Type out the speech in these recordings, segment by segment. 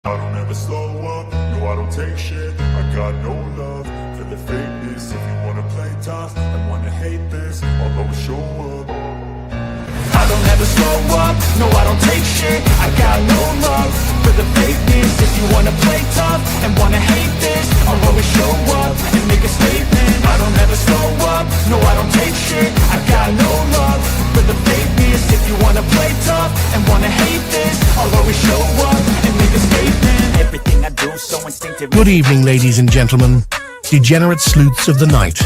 I don't ever slow up, no I don't take shit. I got no love for the fakeness. If you wanna play tough and wanna hate this, I'll always show up. I don't ever slow up, no I don't take shit. I got no love for the fakeness. If you wanna play tough and wanna hate this, I'll always show up and make a statement. I don't ever slow up, no I don't take shit. I got no love for the fakeness. If you wanna play tough and wanna hate this, I'll always show up and make a statement. Everything I do so instinctive. Good evening, ladies and gentlemen, degenerate sleuths of the night.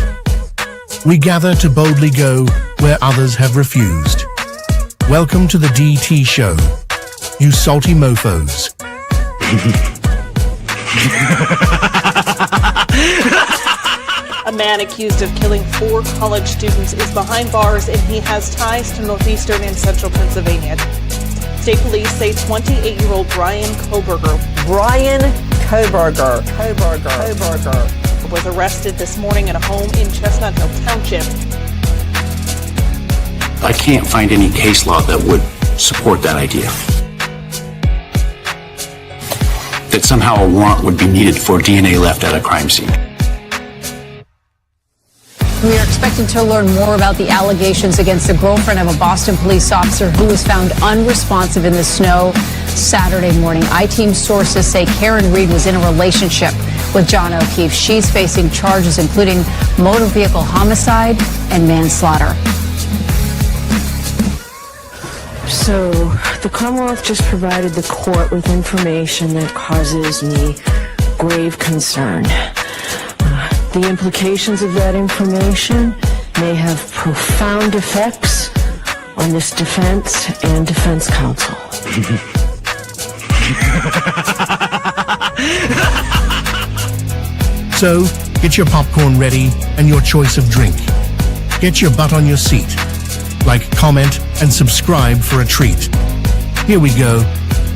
We gather to boldly go where others have refused. Welcome to the DT show, you salty mofos. A man accused of killing 4 college students is behind bars, and he has ties to northeastern and central Pennsylvania. State police say 28-year-old Bryan Kohberger was arrested this morning at a home in Chestnut Hill Township. I can't find any case law that would support that idea. That somehow a warrant would be needed for DNA left at a crime scene. We are expecting to learn more about the allegations against the girlfriend of a Boston police officer who was found unresponsive in the snow Saturday morning. I-Team sources say Karen Reed was in a relationship with John O'Keefe. She's facing charges including motor vehicle homicide and manslaughter. So, the Commonwealth just provided the court with information that causes me grave concern. The implications of that information may have profound effects on this defense and defense counsel. So, get your popcorn ready and your choice of drink. Get your butt on your seat. Like, comment, and subscribe for a treat. Here we go.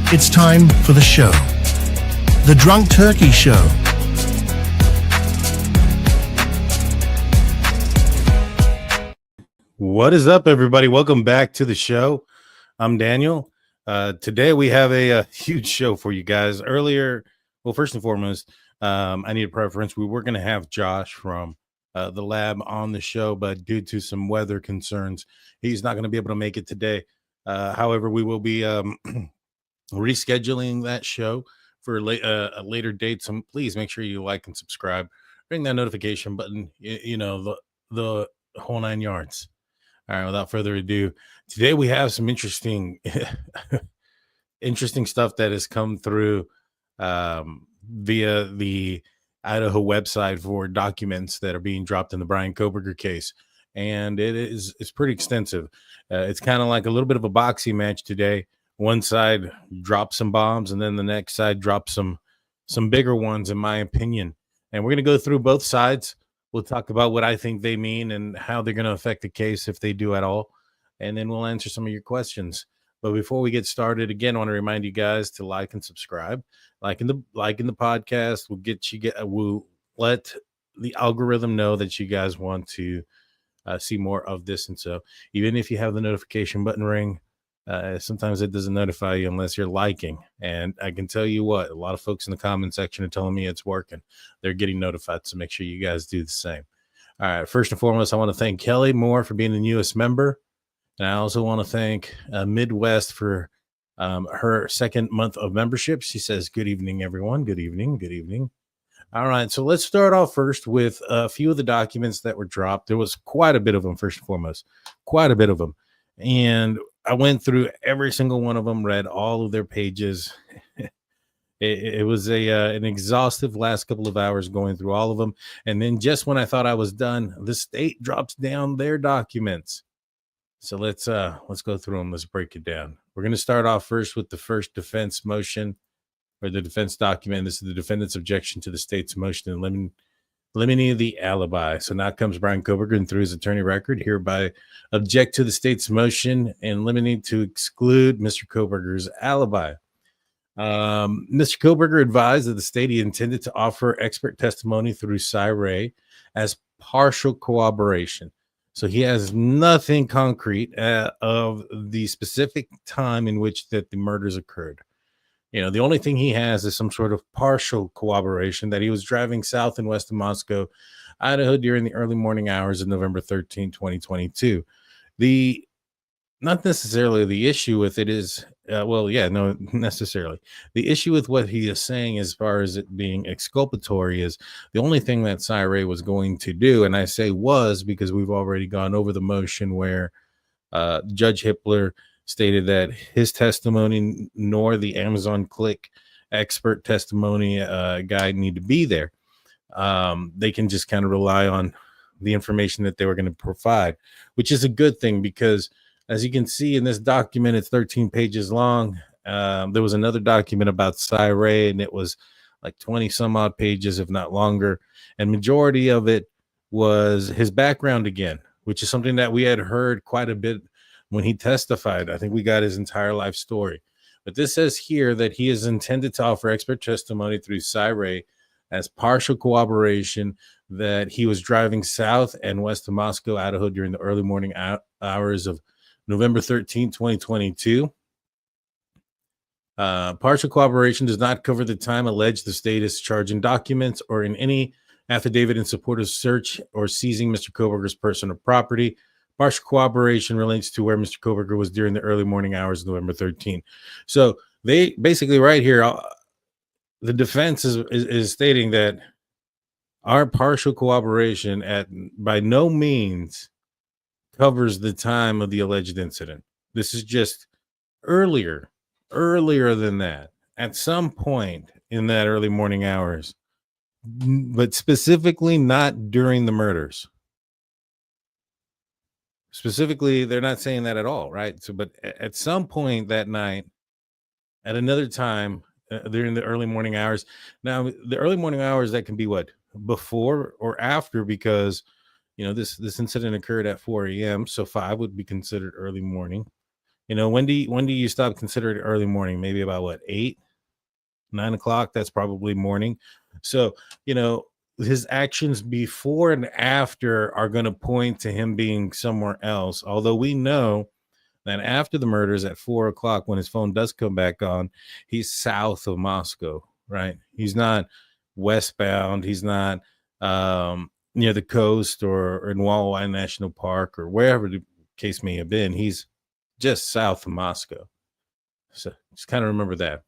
It's time for the show. The Drunk Turkey Show. What is up, everybody? Welcome back to the show. I'm Daniel. Today we have a huge show for you guys. Earlier, well, first and foremost, I need a preference. We were going to have Josh from the lab on the show, but due to some weather concerns, he's not going to be able to make it today. However, we will be rescheduling that show for a later date. So please make sure you like and subscribe. Ring that notification button, you know, the whole 9 yards. All right, without further ado, today we have some interesting stuff that has come through via the Idaho website for documents that are being dropped in the Bryan Kohberger case. And it's pretty extensive. It's kind of like a little bit of a boxing match today. One side drops some bombs, and then the next side drops some bigger ones, in my opinion. And we're going to go through both sides. We'll talk about what I think they mean and how they're going to affect the case, if they do at all. And then we'll answer some of your questions. But before we get started, again, I want to remind you guys to like and subscribe. Liking the podcast will let the algorithm know that you guys want to see more of this. And so even if you have the notification button ring, sometimes it doesn't notify you unless you're liking. And I can tell you what, a lot of folks in the comment section are telling me it's working. They're getting notified, so make sure you guys do the same. All right, first and foremost, I want to thank Kelly Moore for being the newest member. And I also want to thank Midwest for her second month of membership. She says, good evening, everyone. Good evening. Good evening. All right, so let's start off first with a few of the documents that were dropped. There was quite a bit of them, first and foremost, quite a bit of them. And I went through every single one of them, read all of their pages. It was an exhaustive last couple of hours going through all of them. And then just when I thought I was done, the state drops down their documents. So let's go through them. Let's break it down. We're going to start off first with the first defense motion, or the defense document. This is the defendant's objection to the state's motion in limine the alibi. So now comes Bryan Kohberger and through his attorney record hereby object to the state's motion in limine to exclude Mr. Kohberger's alibi. Mr. Kohberger advised that the state he intended to offer expert testimony through Cy-Ray as partial corroboration. So he has nothing concrete of the specific time in which that the murders occurred. The only thing he has is some sort of partial corroboration that he was driving south and west of Moscow, Idaho during the early morning hours of November 13, 2022. The Not necessarily the issue with it is, no, necessarily. The issue with what he is saying as far as it being exculpatory is the only thing that Ray was going to do, and I say was because we've already gone over the motion where Judge Hippler stated that his testimony nor the Amazon Click expert testimony guide need to be there. They can just kind of rely on the information that they were going to provide, which is a good thing because as you can see in this document, it's 13 pages long. There was another document about Ray, and it was like 20 some odd pages, if not longer. And majority of it was his background again, which is something that we had heard quite a bit when he testified. I think we got his entire life story. But this says here that he is intended to offer expert testimony through Ray as partial corroboration that he was driving south and west of Moscow, Idaho during the early morning hours of November 13, 2022. Partial corroboration does not cover the time alleged the state is charging documents or in any affidavit in support of search or seizing Mr. Kohberger's person or property. Partial corroboration relates to where Mr. Kohberger was during the early morning hours of November 13. So they basically right here, the defense is stating that our partial corroboration by no means covers the time of the alleged incident. This is just earlier than that, at some point in that early morning hours, but specifically not during the murders. Specifically, they're not saying that at all, right? So, but at some point that night, at another time during the early morning hours. Now, the early morning hours, that can be what, before or after, because this incident occurred at 4 a.m. So 5 would be considered early morning. When do you stop considering early morning? Maybe about what, 8, 9 o'clock? That's probably morning. So, his actions before and after are going to point to him being somewhere else. Although we know that after the murders at 4 o'clock, when his phone does come back on, he's south of Moscow, right? He's not westbound. He's not near the coast or in Walleye National Park or wherever the case may have been. He's just south of Moscow. So just kind of remember that.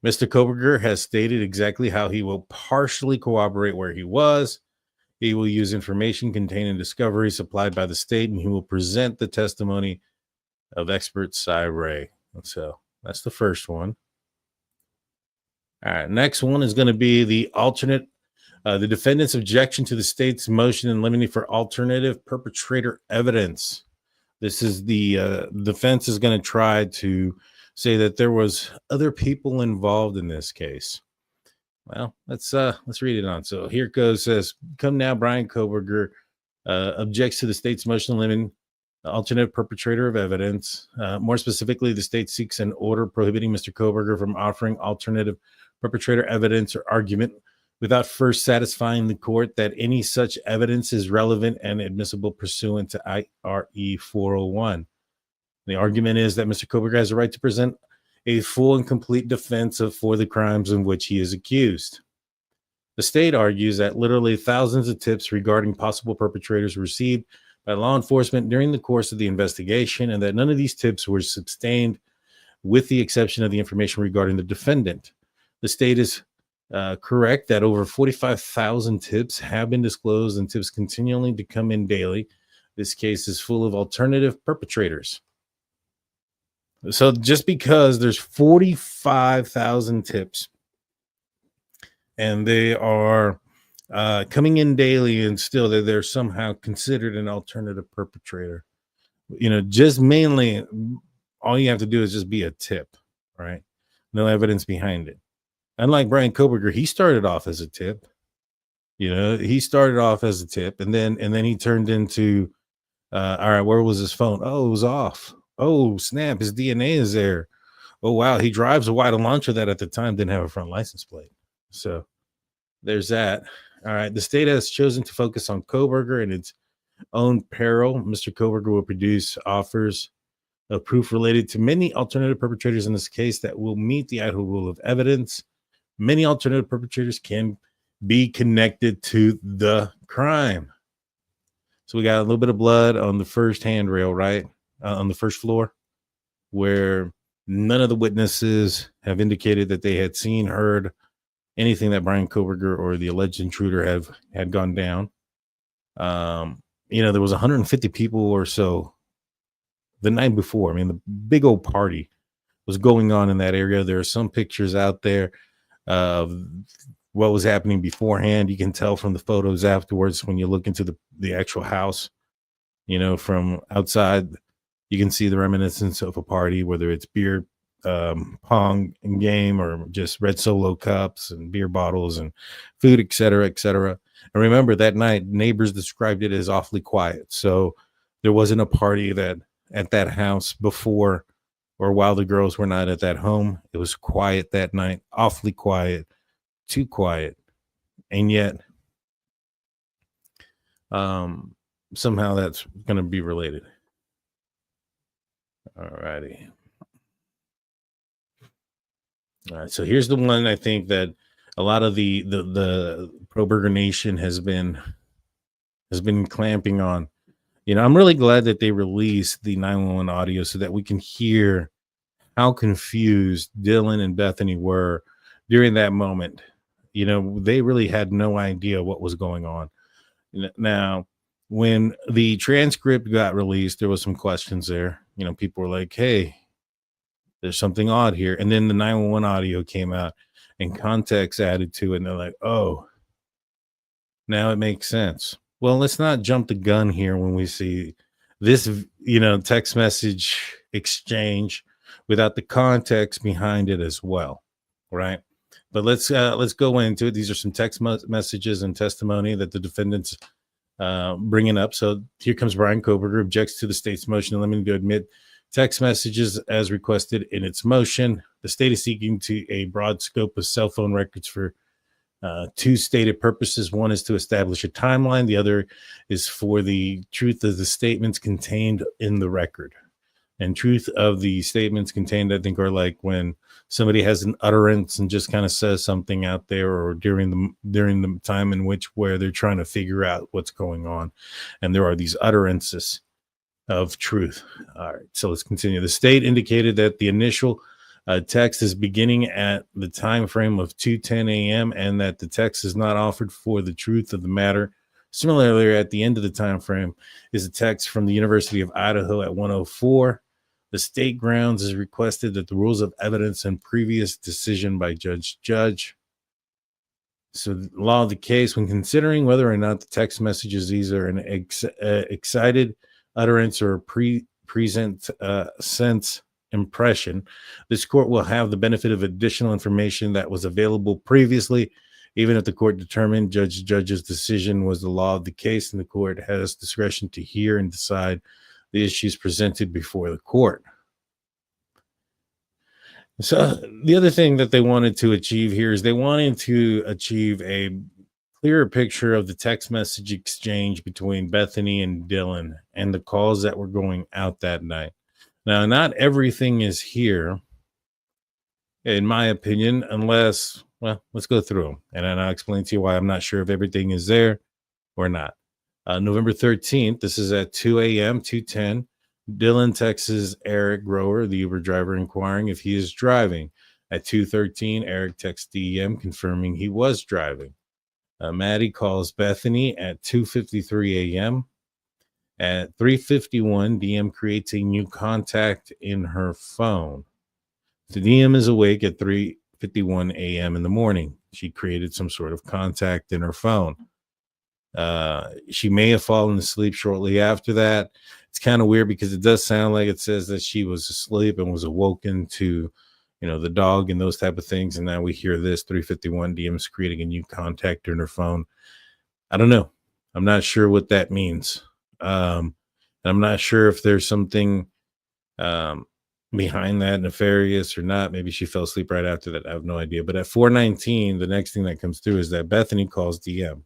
Mr. Kohberger has stated exactly how he will partially corroborate where he was. He will use information contained in discoveries supplied by the state, and he will present the testimony of expert Ray. So that's the first one. All right, next one is going to be the defendant's objection to the state's motion in limine for alternative perpetrator evidence. This is the defense is going to try to say that there was other people involved in this case. Well, let's read it on. So here it goes. Says, come now, Bryan Kohberger objects to the state's motion in limine alternative perpetrator of evidence. More specifically, the state seeks an order prohibiting Mr. Kohberger from offering alternative perpetrator evidence or argument without first satisfying the court that any such evidence is relevant and admissible pursuant to IRE 401. The argument is that Mr. Kohberger has a right to present a full and complete defense for the crimes in which he is accused. The state argues that literally thousands of tips regarding possible perpetrators were received by law enforcement during the course of the investigation, and that none of these tips were sustained with the exception of the information regarding the defendant. The state is correct that over 45,000 tips have been disclosed and tips continually to come in daily. This case is full of alternative perpetrators. So just because there's 45,000 tips and they are coming in daily and still they're somehow considered an alternative perpetrator, just mainly all you have to do is just be a tip, right? No evidence behind it. Unlike Bryan Kohberger, he started off as a tip. And then he turned into, all right, where was his phone? Oh, it was off. Oh, snap, his DNA is there. Oh, wow, he drives a white launcher that at the time didn't have a front license plate. So there's that. All right, the state has chosen to focus on Kohberger and its own peril. Mr. Kohberger will produce offers of proof related to many alternative perpetrators in this case that will meet the Idaho rule of evidence. Many alternative perpetrators can be connected to the crime. So we got a little bit of blood on the first handrail, right? On the first floor, where none of the witnesses have indicated that they had seen, heard anything that Bryan Kohberger or the alleged intruder had gone down. There was 150 people or so the night before. I mean, the big old party was going on in that area. There are some pictures out there of what was happening beforehand. You can tell from the photos afterwards when you look into the actual house, from outside, you can see the reminiscence of a party, whether it's beer, pong and game, or just red Solo cups and beer bottles and food, et cetera, et cetera. And remember, that night, neighbors described it as awfully quiet. So there wasn't a party at that house before or while the girls were not at that home. It was quiet that night, awfully quiet, too quiet. And yet, somehow that's going to be related. All righty. All right. So here's the one I think that a lot of the pro-burger nation has been clamping on. I'm really glad that they released the 911 audio so that we can hear how confused Dylan and Bethany were during that moment. They really had no idea what was going on. Now, when the transcript got released, there was some questions there. People were like, hey, there's something odd here. And then the 911 audio came out and context added to it. And they're like, oh, now it makes sense. Well, let's not jump the gun here when we see this, text message exchange without the context behind it as well. Right. But let's go into it. These are some text messages and testimony that the defendants bringing up. So here comes Bryan Kohberger, objects to the state's motion, limited to admit text messages as requested in its motion. The state is seeking to a broad scope of cell phone records for two stated purposes. One is to establish a timeline. The other is for the truth of the statements contained in the record. And truth of the statements contained, I think, are like when somebody has an utterance and just kind of says something out there, or during the time in where they're trying to figure out what's going on. And there are these utterances of truth. All right, so let's continue. The state indicated that the initial text is beginning at the time frame of 2:10 a.m. and that the text is not offered for the truth of the matter. Similarly, at the end of the time frame is a text from the University of Idaho at 1:04. The state grounds is requested that the rules of evidence and previous decision by judge. So the law of the case, when considering whether or not the text messages either an excited utterance or present sense impression, this court will have the benefit of additional information that was available previously, even if the court determined judge's decision was the law of the case, and the court has discretion to hear and decide the issues presented before the court. So the other thing that they wanted to achieve here is they wanted to achieve a clearer picture of the text message exchange between Bethany and Dylan and the calls that were going out that night. Now, not everything is here, in my opinion, unless, well, let's go through them. And then I'll explain to you why I'm not sure if everything is there or not. November 13th, this is at 2 a.m., 2:10. Dylan texts Eric Grower, the Uber driver, inquiring if he is driving. At 2:13, Eric texts DEM confirming he was driving. Maddie calls Bethany at 2:53 a.m. At 3:51, DM creates a new contact in her phone. The DM is awake at 3:51 a.m. in the morning. She created some sort of contact in her phone. She may have fallen asleep shortly after that. It's kind of weird because it does sound like it says that she was asleep and was awoken to, the dog and those type of things. And now we hear this 3:51 DM's creating a new contact in her phone. I don't know. I'm not sure what that means. And I'm not sure if there's something behind that, nefarious or not. Maybe she fell asleep right after that. I have no idea. But at 4:19, the next thing that comes through is that Bethany calls DM.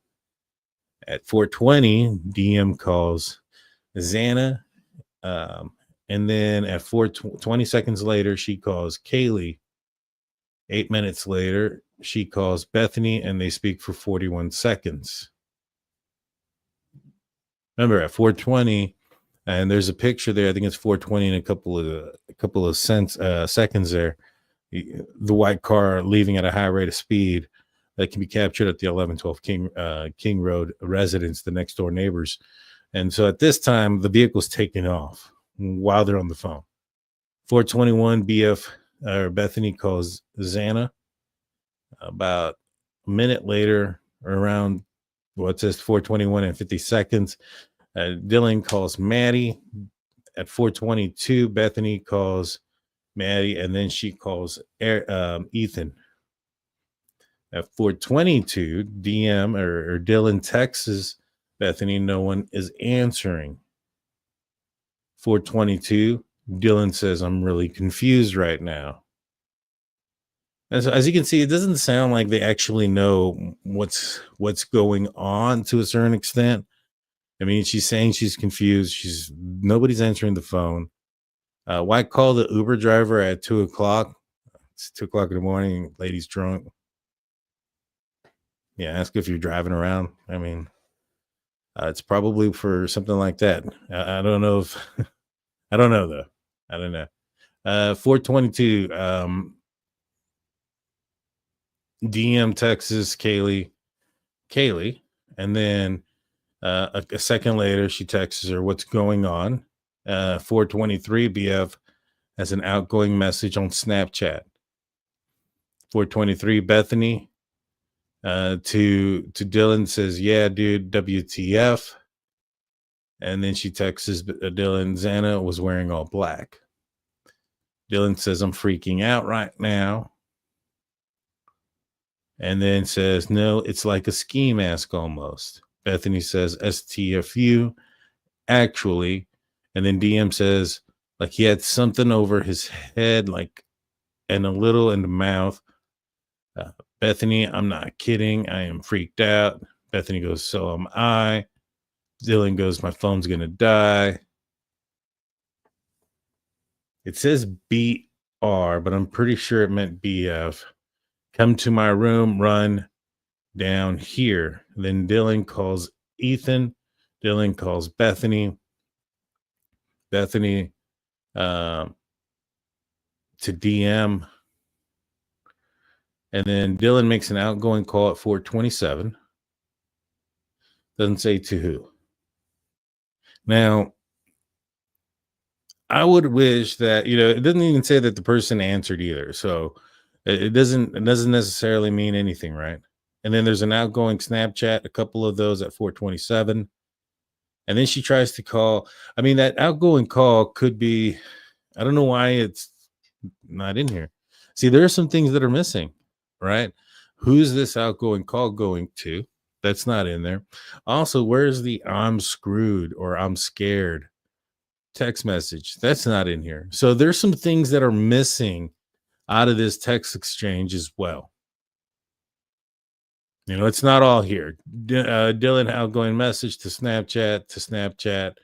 At 4:20, DM calls Xana And then at 20 seconds later, she calls Kaylee. 8 minutes later, she calls Bethany, and they speak for 41 seconds. Remember, at 4:20, and there's a picture there. I think it's 4:20 and a couple of seconds there. The white car leaving at a high rate of speed that can be captured at the 1112 King Road residence, the next door neighbors. And so at this time, the vehicle's taking off while they're on the phone. 4:21, Bethany calls Xana. About a minute later, or around what says 4:21 and 50 seconds, Dylan calls Maddie. At 4:22, Bethany calls Maddie, and then she calls Ethan. At 4:22, DM or Dylan texts Bethany. No one is answering. 4:22, Dylan says, "I'm really confused right now." And so, as you can see, it doesn't sound like they actually know what's going on to a certain extent. I mean, she's saying she's confused. Nobody's answering the phone. Why call the Uber driver at 2:00? It's 2:00 in the morning. Lady's drunk. Yeah, ask if you're driving around. I mean, it's probably for something like that. I don't know if I don't know though. I don't know. 4:22. DM texts Kaylee, and then a second later she texts her what's going on. 4:23, BF has an outgoing message on Snapchat. 4:23, Bethany to Dylan says, "Yeah, dude, WTF?" And then she texts Dylan, "Xana was wearing all black." Dylan says, "I'm freaking out right now." And then says, "No, it's like a ski mask almost." Bethany says, "STFU, actually." And then DM says, like he had something over his head, like, and a little in the mouth. Bethany, "I'm not kidding. I am freaked out." Bethany goes, "So am I." Dylan goes, "My phone's going to die." It says BR, but I'm pretty sure it meant BF. "Come to my room, run down here." Then Dylan calls Ethan. Dylan calls Bethany. Bethany to DM. And then Dylan makes an outgoing call at 4:27. Doesn't say to who. Now, I would wish that, it doesn't even say that the person answered either. So it doesn't necessarily mean anything, right? And then there's an outgoing Snapchat, a couple of those at 4:27. And then she tries to call. I mean, that outgoing call could be, I don't know why it's not in here. See, there are some things that are missing, right? Who's this outgoing call going to? That's not in there. Also, where's the "I'm screwed" or "I'm scared" text message? That's not in here. So there's some things that are missing out of this text exchange as well. It's not all here. Dylan outgoing message to Snapchat.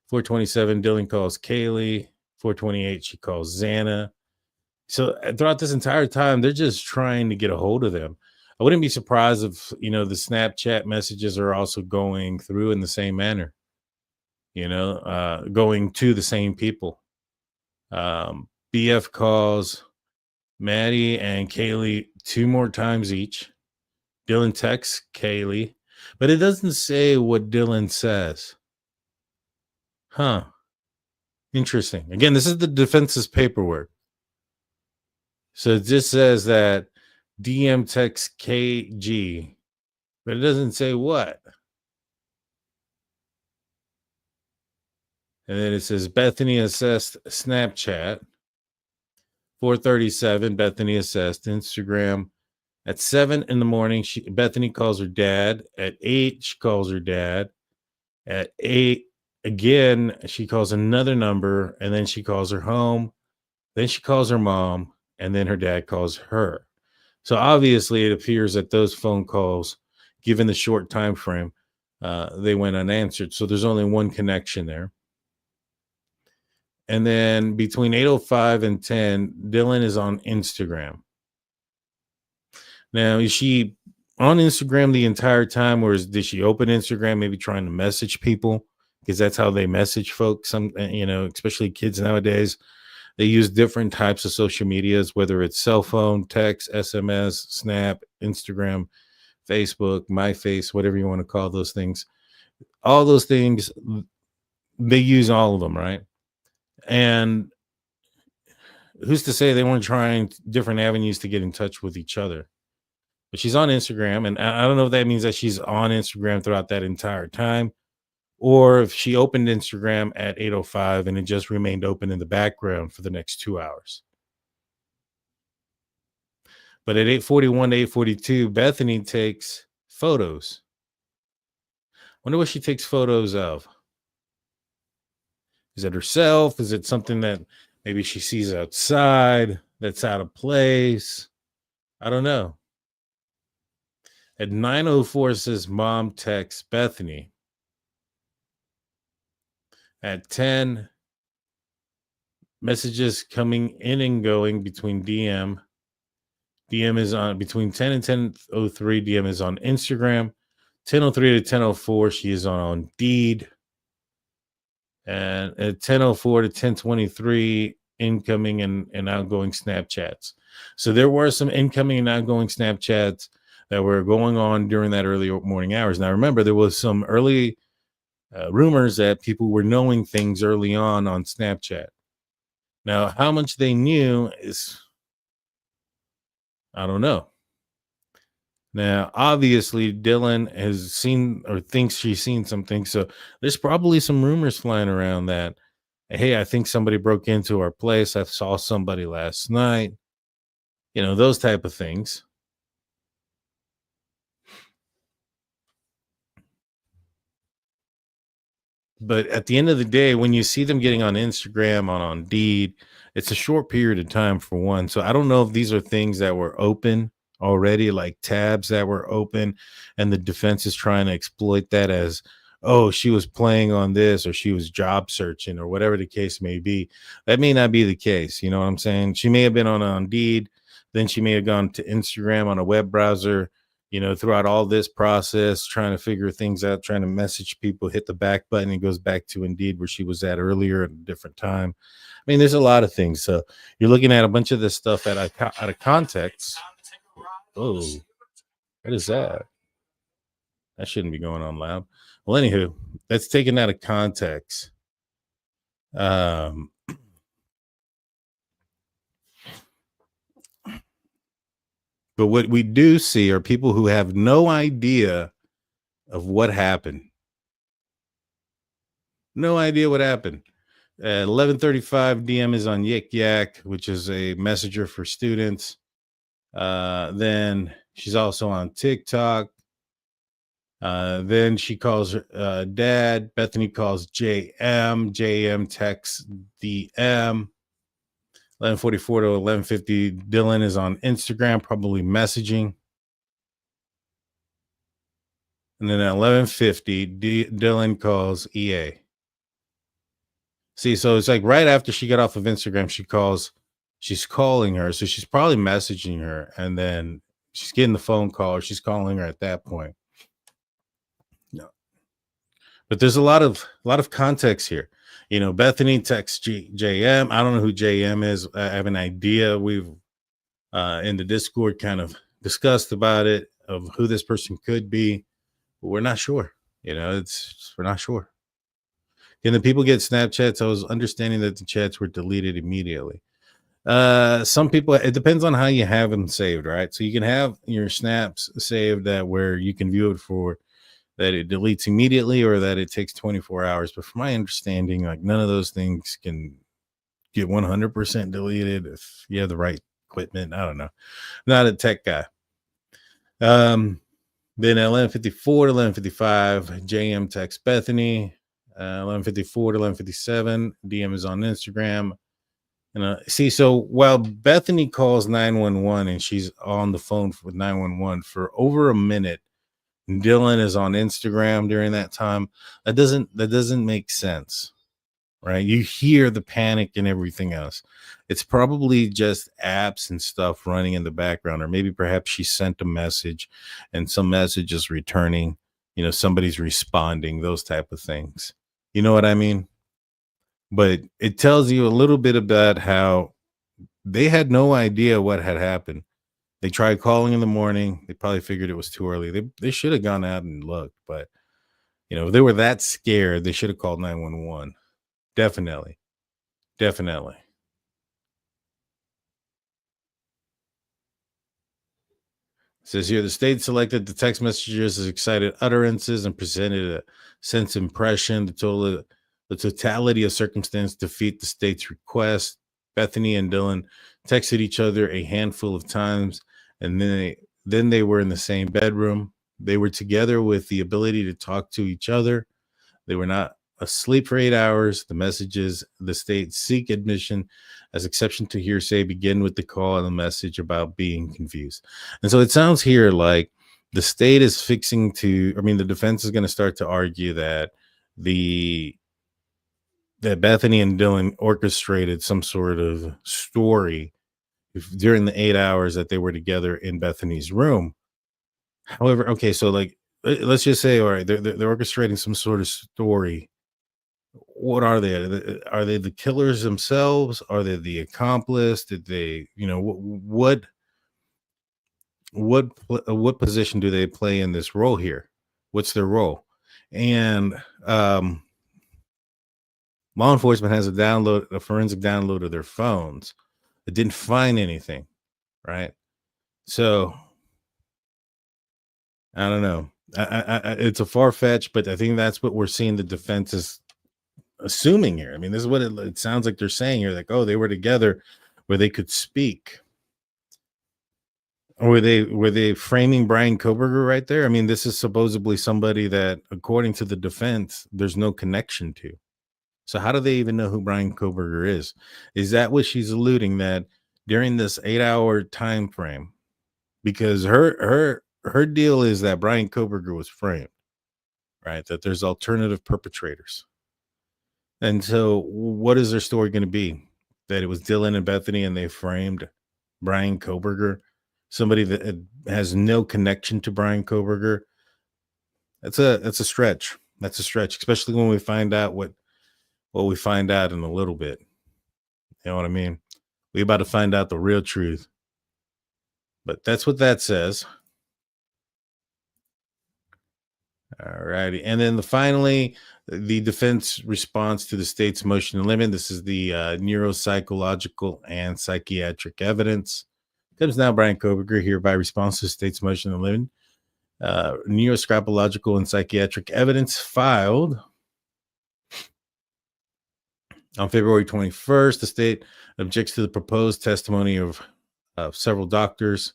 4:27, Dylan calls Kaylee. 4:28, she calls Xana. So throughout this entire time, they're just trying to get a hold of them. I wouldn't be surprised if, the Snapchat messages are also going through in the same manner, going to the same people. BF calls Maddie and Kaylee 2 more times each. Dylan texts Kaylee, but it doesn't say what Dylan says. Huh. Interesting. Again, this is the defense's paperwork. So it just says that DM texts KG, but it doesn't say what. And then it says Bethany assessed Snapchat. 4:37, Bethany assessed Instagram. At 7 in the morning, Bethany calls her dad. At 8, she calls her dad. At 8, again, she calls another number, and then she calls her home. Then she calls her mom, and then her dad calls her. So obviously, it appears that those phone calls, given the short time frame, they went unanswered. So there's only one connection there. And then between 8:05 and 10, Dylan is on Instagram. Now, is she on Instagram the entire time, or did she open Instagram maybe trying to message people? Because that's how they message folks. Some, especially kids nowadays, they use different types of social medias, whether it's cell phone, text, SMS, Snap, Instagram, Facebook, MyFace, whatever you want to call those things. All those things, they use all of them, right? And who's to say they weren't trying different avenues to get in touch with each other? But she's on Instagram, and I don't know if that means that she's on Instagram throughout that entire time, or if she opened Instagram at 8:05 and it just remained open in the background for the next 2 hours. But at 8:41 to 8:42, Bethany takes photos. Wonder what she takes photos of. Is it herself? Is it something that maybe she sees outside that's out of place? I don't know. At 9:04, it says mom texts Bethany. At 10, messages coming in and going between DM. DM is on between 10 and 10:03. DM is on Instagram. 10:03 to 10:04, she is on Indeed. And at 10:04 to 10:23, incoming and outgoing Snapchats. So there were some incoming and outgoing Snapchats that were going on during that early morning hours. Now, remember, there was some early rumors that people were knowing things early on Snapchat. Now, how much they knew is, I don't know. Now, obviously, Dylan has seen or thinks she's seen something. So there's probably some rumors flying around that, hey, I think somebody broke into our place. I saw somebody last night. Those type of things. But at the end of the day, when you see them getting on Instagram, on Indeed, it's a short period of time for one. So I don't know if these are things that were open already, like tabs that were open, and the defense is trying to exploit that as, oh, she was playing on this, or she was job searching, or whatever the case may be. That may not be the case. You know what I'm saying? She may have been on Indeed, then she may have gone to Instagram on a web browser, throughout all this process, trying to figure things out, trying to message people, hit the back button, and goes back to Indeed where she was at earlier at a different time. I mean, there's a lot of things. So you're looking at a bunch of this stuff out of context. Oh, what is that? That shouldn't be going on loud. Well, anywho, that's taken out of context. But what we do see are people who have no idea of what happened. No idea what happened. At 11:35, DM is on Yik Yak, which is a messenger for students. Then she's also on TikTok. Then she calls her dad. Bethany calls JM. JM texts DM. 11:44 to 11:50, Dylan is on Instagram, probably messaging. And then at 11:50, Dylan calls EA. See, so it's like right after she got off of Instagram, she's calling her. So she's probably messaging her, and then she's getting the phone call, or she's calling her at that point. No. But there's a lot of context here. Bethany texts JM. I don't know who JM is. I have an idea. We've in the Discord kind of discussed about it, of who this person could be, but we're not sure. We're not sure. Can the people get Snapchats? I was understanding that the chats were deleted immediately. Some people, it depends on how you have them saved, right? So you can have your snaps saved where you can view it for that it deletes immediately, or that it takes 24 hours. But from my understanding, like, none of those things can get 100% deleted if you have the right equipment. I don't know. Not a tech guy. Then at 11:54 to 11:55, JM texts Bethany. 11:54 to 11:57, DM is on Instagram. See, so while Bethany calls 911 and she's on the phone with 911 for over a minute, Dylan is on Instagram during that time. That doesn't make sense. right? You hear the panic and everything else. It's probably just apps and stuff running in the background, or maybe perhaps she sent a message and some message is returning, somebody's responding, those type of things. You know what I mean? But it tells you a little bit about how they had no idea what had happened. They tried calling in the morning. They probably figured it was too early. They should have gone out and looked, but if they were that scared, they should have called 911. Definitely. Definitely. It says here the state selected the text messages as excited utterances and presented a sense impression. The totality of circumstance defeat the state's request. Bethany and Dylan texted each other a handful of times, and then they were in the same bedroom. They were together with the ability to talk to each other. They were not asleep for 8 hours. The messages the state seek admission as exception to hearsay begin with the call and the message about being confused. And so it sounds here like the state is the defense is going to start to argue that that Bethany and Dylan orchestrated some sort of story during the 8 hours that they were together in Bethany's room. However, okay, so let's just say, all right, they're orchestrating some sort of story. What are they? Are they the killers themselves? Are they the accomplice? Did they, what position do they play in this role here? What's their role? And law enforcement has a forensic download of their phones. It didn't find anything, right? So I don't know. It's a far-fetched, but I think that's what we're seeing the defense is assuming here. I mean, this is what it sounds like they're saying here, like, oh, they were together where they could speak. Or were they framing Bryan Kohberger right there? I mean, this is supposedly somebody that, according to the defense, there's no connection to. So how do they even know who Bryan Kohberger is? Is that what she's alluding, that during this 8-hour time frame, because her deal is that Bryan Kohberger was framed, right? That there's alternative perpetrators. And so what is their story going to be? That it was Dylan and Bethany and they framed Bryan Kohberger, somebody that has no connection to Bryan Kohberger. That's a stretch. That's a stretch, especially when we find out what we find out in a little bit. You know what I mean? We're about to find out the real truth. But that's what that says. All righty. And then finally, the defense response to the state's motion to limit. This is the neuropsychological and psychiatric evidence. Comes now, Bryan Kohberger hereby responds to the state's motion to limit. Neuropsychological and psychiatric evidence filed on February 21st. The state objects to the proposed testimony of several doctors,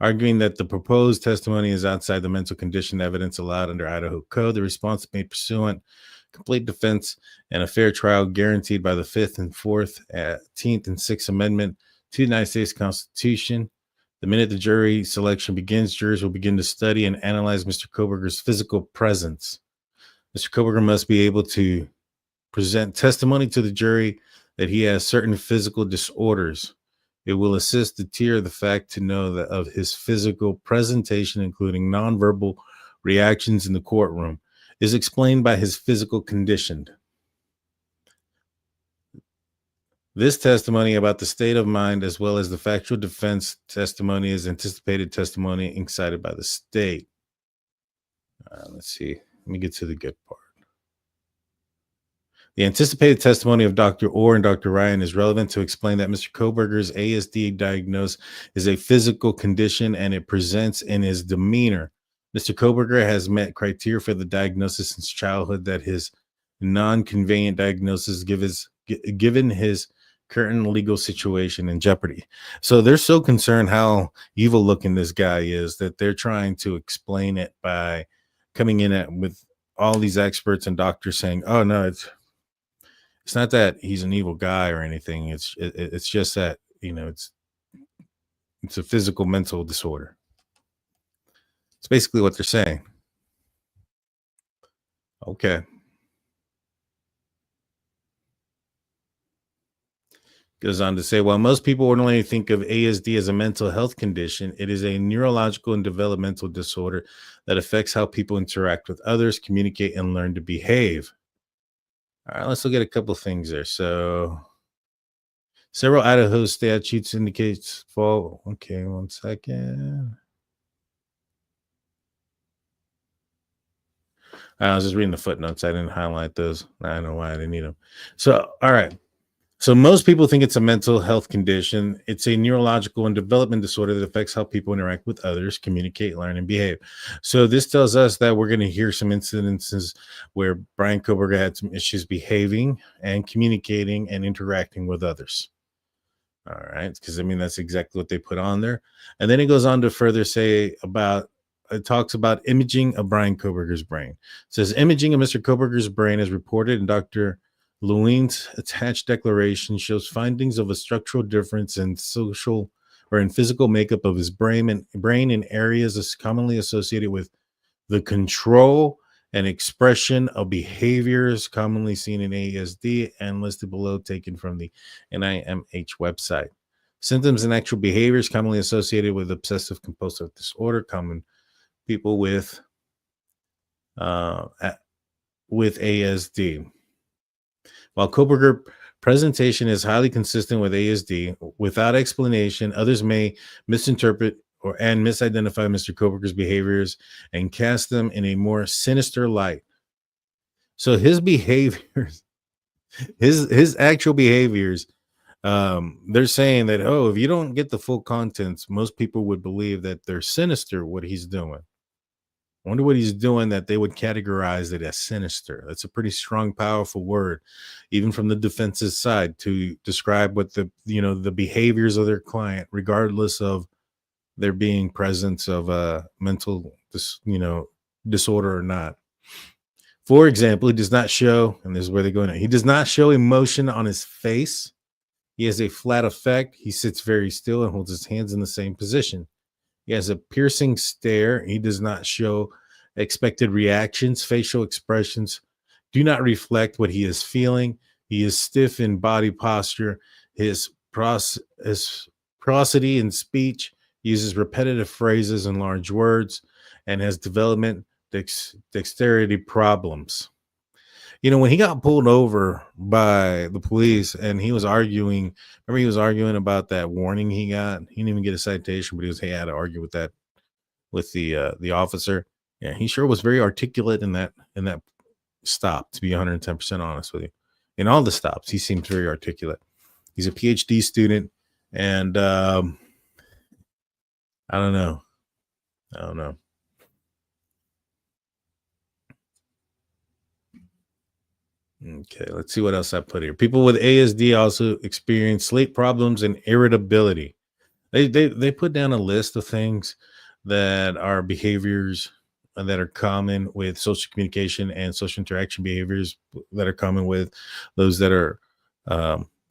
arguing that the proposed testimony is outside the mental condition evidence allowed under Idaho Code. The response made pursuant complete defense and a fair trial guaranteed by the 5th and 4th, 10th and 6th Amendment to the United States Constitution. The minute the jury selection begins, jurors will begin to study and analyze Mr. Kohberger's physical presence. Mr. Kohberger must be able to present testimony to the jury that he has certain physical disorders. It will assist to deter the fact to know that of his physical presentation, including nonverbal reactions in the courtroom, is explained by his physical condition. This testimony about the state of mind, as well as the factual defense testimony, is anticipated testimony incited by the state. Let's see. Let me get to the good part. The anticipated testimony of Dr. Orr and Dr. Ryan is relevant to explain that Mr. Kohberger's ASD diagnosis is a physical condition and it presents in his demeanor. Mr. Kohberger has met criteria for the diagnosis since childhood that his non-convenient diagnosis given his current legal situation in jeopardy. So they're so concerned how evil looking this guy is that they're trying to explain it by coming in with all these experts and doctors saying, oh no, it's not that he's an evil guy or anything. It's just that, it's a physical mental disorder. It's basically what they're saying. Okay. Goes on to say, while most people ordinarily think of ASD as a mental health condition, it is a neurological and developmental disorder that affects how people interact with others, communicate, and learn to behave. All right, let's look at a couple things there. So, several Idaho statutes indicates fall. Okay, one second. I was just reading the footnotes. I didn't highlight those. I don't know why I didn't need them. So, all right. So most people think it's a mental health condition. It's a neurological and development disorder that affects how people interact with others, communicate, learn, and behave. So this tells us that we're going to hear some incidences where Bryan Kohberger had some issues behaving and communicating and interacting with others. All right, because I mean that's exactly what they put on there. And then it goes on to further say about it talks about imaging of Bryan Kohberger's brain. It says imaging of Mr. Kohberger's brain as reported in Dr. Lewin's attached declaration shows findings of a structural difference in social or in physical makeup of his brain in areas commonly associated with the control and expression of behaviors commonly seen in ASD and listed below, taken from the NIMH website. Symptoms and actual behaviors commonly associated with obsessive compulsive disorder, common people with ASD. While Kohberger presentation is highly consistent with ASD, without explanation, others may misinterpret and misidentify Mr. Kohberger's behaviors and cast them in a more sinister light. So his behaviors, his actual behaviors, they're saying that, if you don't get the full contents, most people would believe that they're sinister what he's doing. I wonder what he's doing that they would categorize it as sinister. That's a pretty strong, powerful word, even from the defense's side, to describe what the behaviors of their client, regardless of there being presence of a mental, disorder or not. For example, he does not show, and this is where they're going. He does not show emotion on his face. He has a flat effect. He sits very still and holds his hands in the same position. He has a piercing stare. He does not show expected reactions. Facial expressions do not reflect what he is feeling. He is stiff in body posture. His prosody in speech, uses repetitive phrases and large words, and has development dexterity problems. When he got pulled over by the police and he was arguing, remember he was arguing about that warning he got? He didn't even get a citation, but he had to argue with that, with the officer. Yeah, he sure was very articulate in that stop, to be 110% honest with you. In all the stops, he seems very articulate. He's a PhD student, and I don't know. Okay, let's see what else I put here. People with ASD also experience sleep problems and irritability. They put down a list of things that are behaviors that are common with social communication and social interaction behaviors that are common with those that are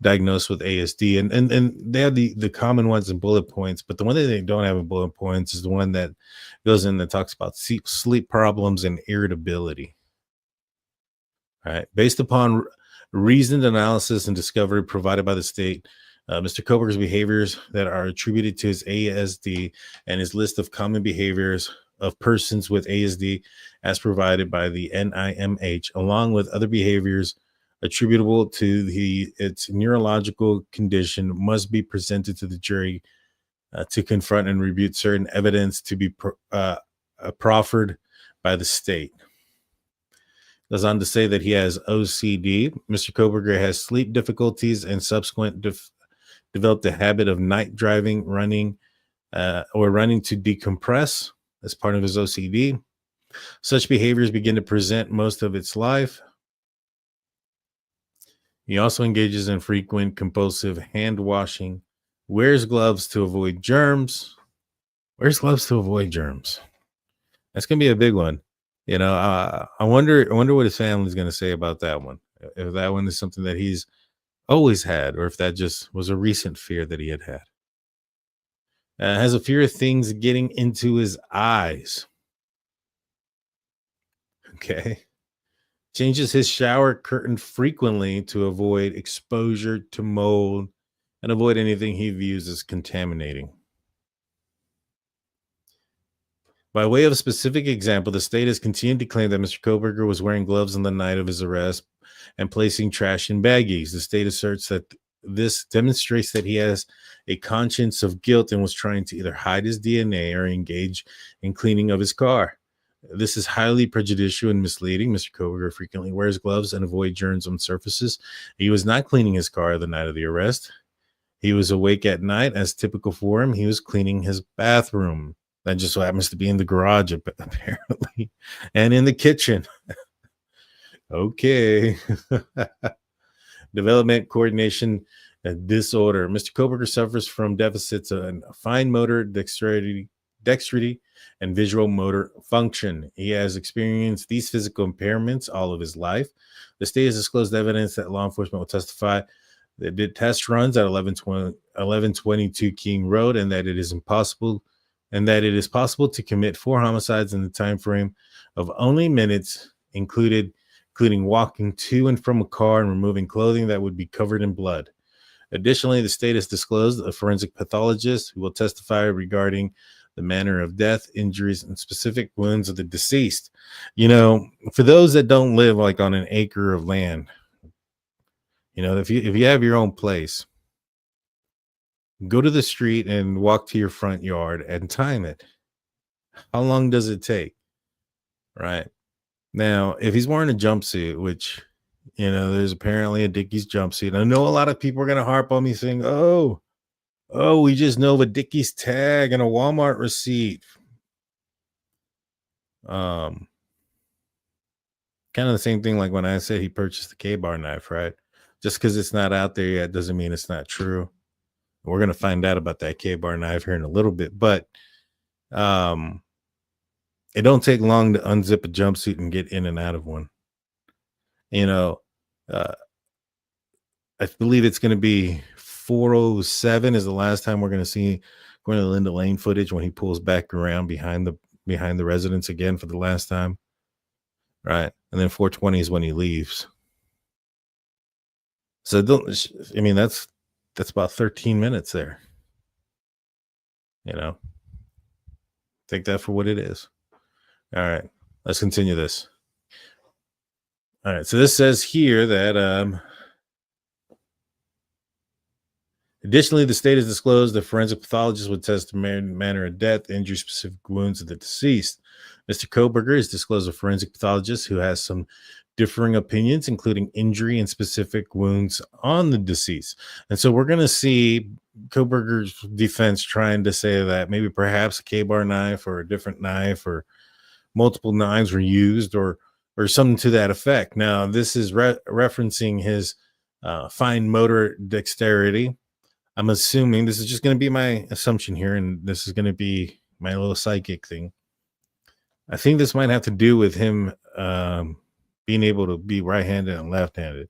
diagnosed with ASD. And they have the common ones in bullet points, but the one that they don't have in bullet points is the one that goes in that talks about sleep problems and irritability. All right. Based upon reasoned analysis and discovery provided by the state, Mr. Kohberger's behaviors that are attributed to his ASD and his list of common behaviors of persons with ASD as provided by the NIMH, along with other behaviors attributable to its neurological condition, must be presented to the jury to confront and rebut certain evidence to be proffered by the state. Goes on to say that he has OCD. Mr. Kohberger has sleep difficulties and subsequent developed a habit of night driving, running to decompress as part of his OCD. Such behaviors begin to present most of its life. He also engages in frequent compulsive hand washing, wears gloves to avoid germs. That's going to be a big one. I wonder what his family is going to say about that one. If that one is something that he's always had, or if that just was a recent fear that he had. Has a fear of things getting into his eyes. Okay. Changes his shower curtain frequently to avoid exposure to mold and avoid anything he views as contaminating. By way of a specific example, the state has continued to claim that Mr. Kohberger was wearing gloves on the night of his arrest and placing trash in baggies. The state asserts that this demonstrates that he has a conscience of guilt and was trying to either hide his DNA or engage in cleaning of his car. This is highly prejudicial and misleading. Mr. Kohberger frequently wears gloves and avoid germs on surfaces. He was not cleaning his car the night of the arrest. He was awake at night, as typical for him. He was cleaning his bathroom. That just so happens to be in the garage, apparently, and in the kitchen. Okay. Development coordination disorder. Mr. Kohberger suffers from deficits in fine motor dexterity, and visual motor function. He has experienced these physical impairments all of his life. The state has disclosed evidence that law enforcement will testify that did test runs at 1122 King Road, and that it is possible to commit 4 homicides in the time frame of only minutes, including walking to and from a car and removing clothing that would be covered in blood. Additionally, the state has disclosed a forensic pathologist who will testify regarding the manner of death, injuries, and specific wounds of the deceased. You know, for those that don't live like on an acre of land, you know, if you have your own place, go to the street and walk to your front yard and time it. How long does it take? Right. Now, if he's wearing a jumpsuit, which, you know, there's apparently a Dickies jumpsuit. I know a lot of people are going to harp on me saying, oh, we just know the Dickies tag and a Walmart receipt. Kind of the same thing like when I said he purchased the KBAR knife, right? Just because it's not out there yet doesn't mean it's not true. We're going to find out about that KBAR knife here in a little bit, but it don't take long to unzip a jumpsuit and get in and out of one. You know, I believe it's going to be 407 is the last time we're going to see going to Linda Lane footage when he pulls back around behind the residence again for the last time. Right. And then 420 is when he leaves. So that's about 13 minutes there. You know, take that for what it is. All right, let's continue this. All right, so this says here that additionally, the state has disclosed the forensic pathologist would test the manner of death, injury, specific wounds of the deceased. Mr. Kohberger has disclosed a forensic pathologist who has some differing opinions, including injury and specific wounds on the deceased. And so we're going to see Kohberger's defense trying to say that maybe perhaps a KBAR knife or a different knife or multiple knives were used or something to that effect. Now, this is referencing his fine motor dexterity. I'm assuming this is just going to be my assumption here, and this is going to be my little psychic thing. I think this might have to do with him being able to be right-handed and left-handed.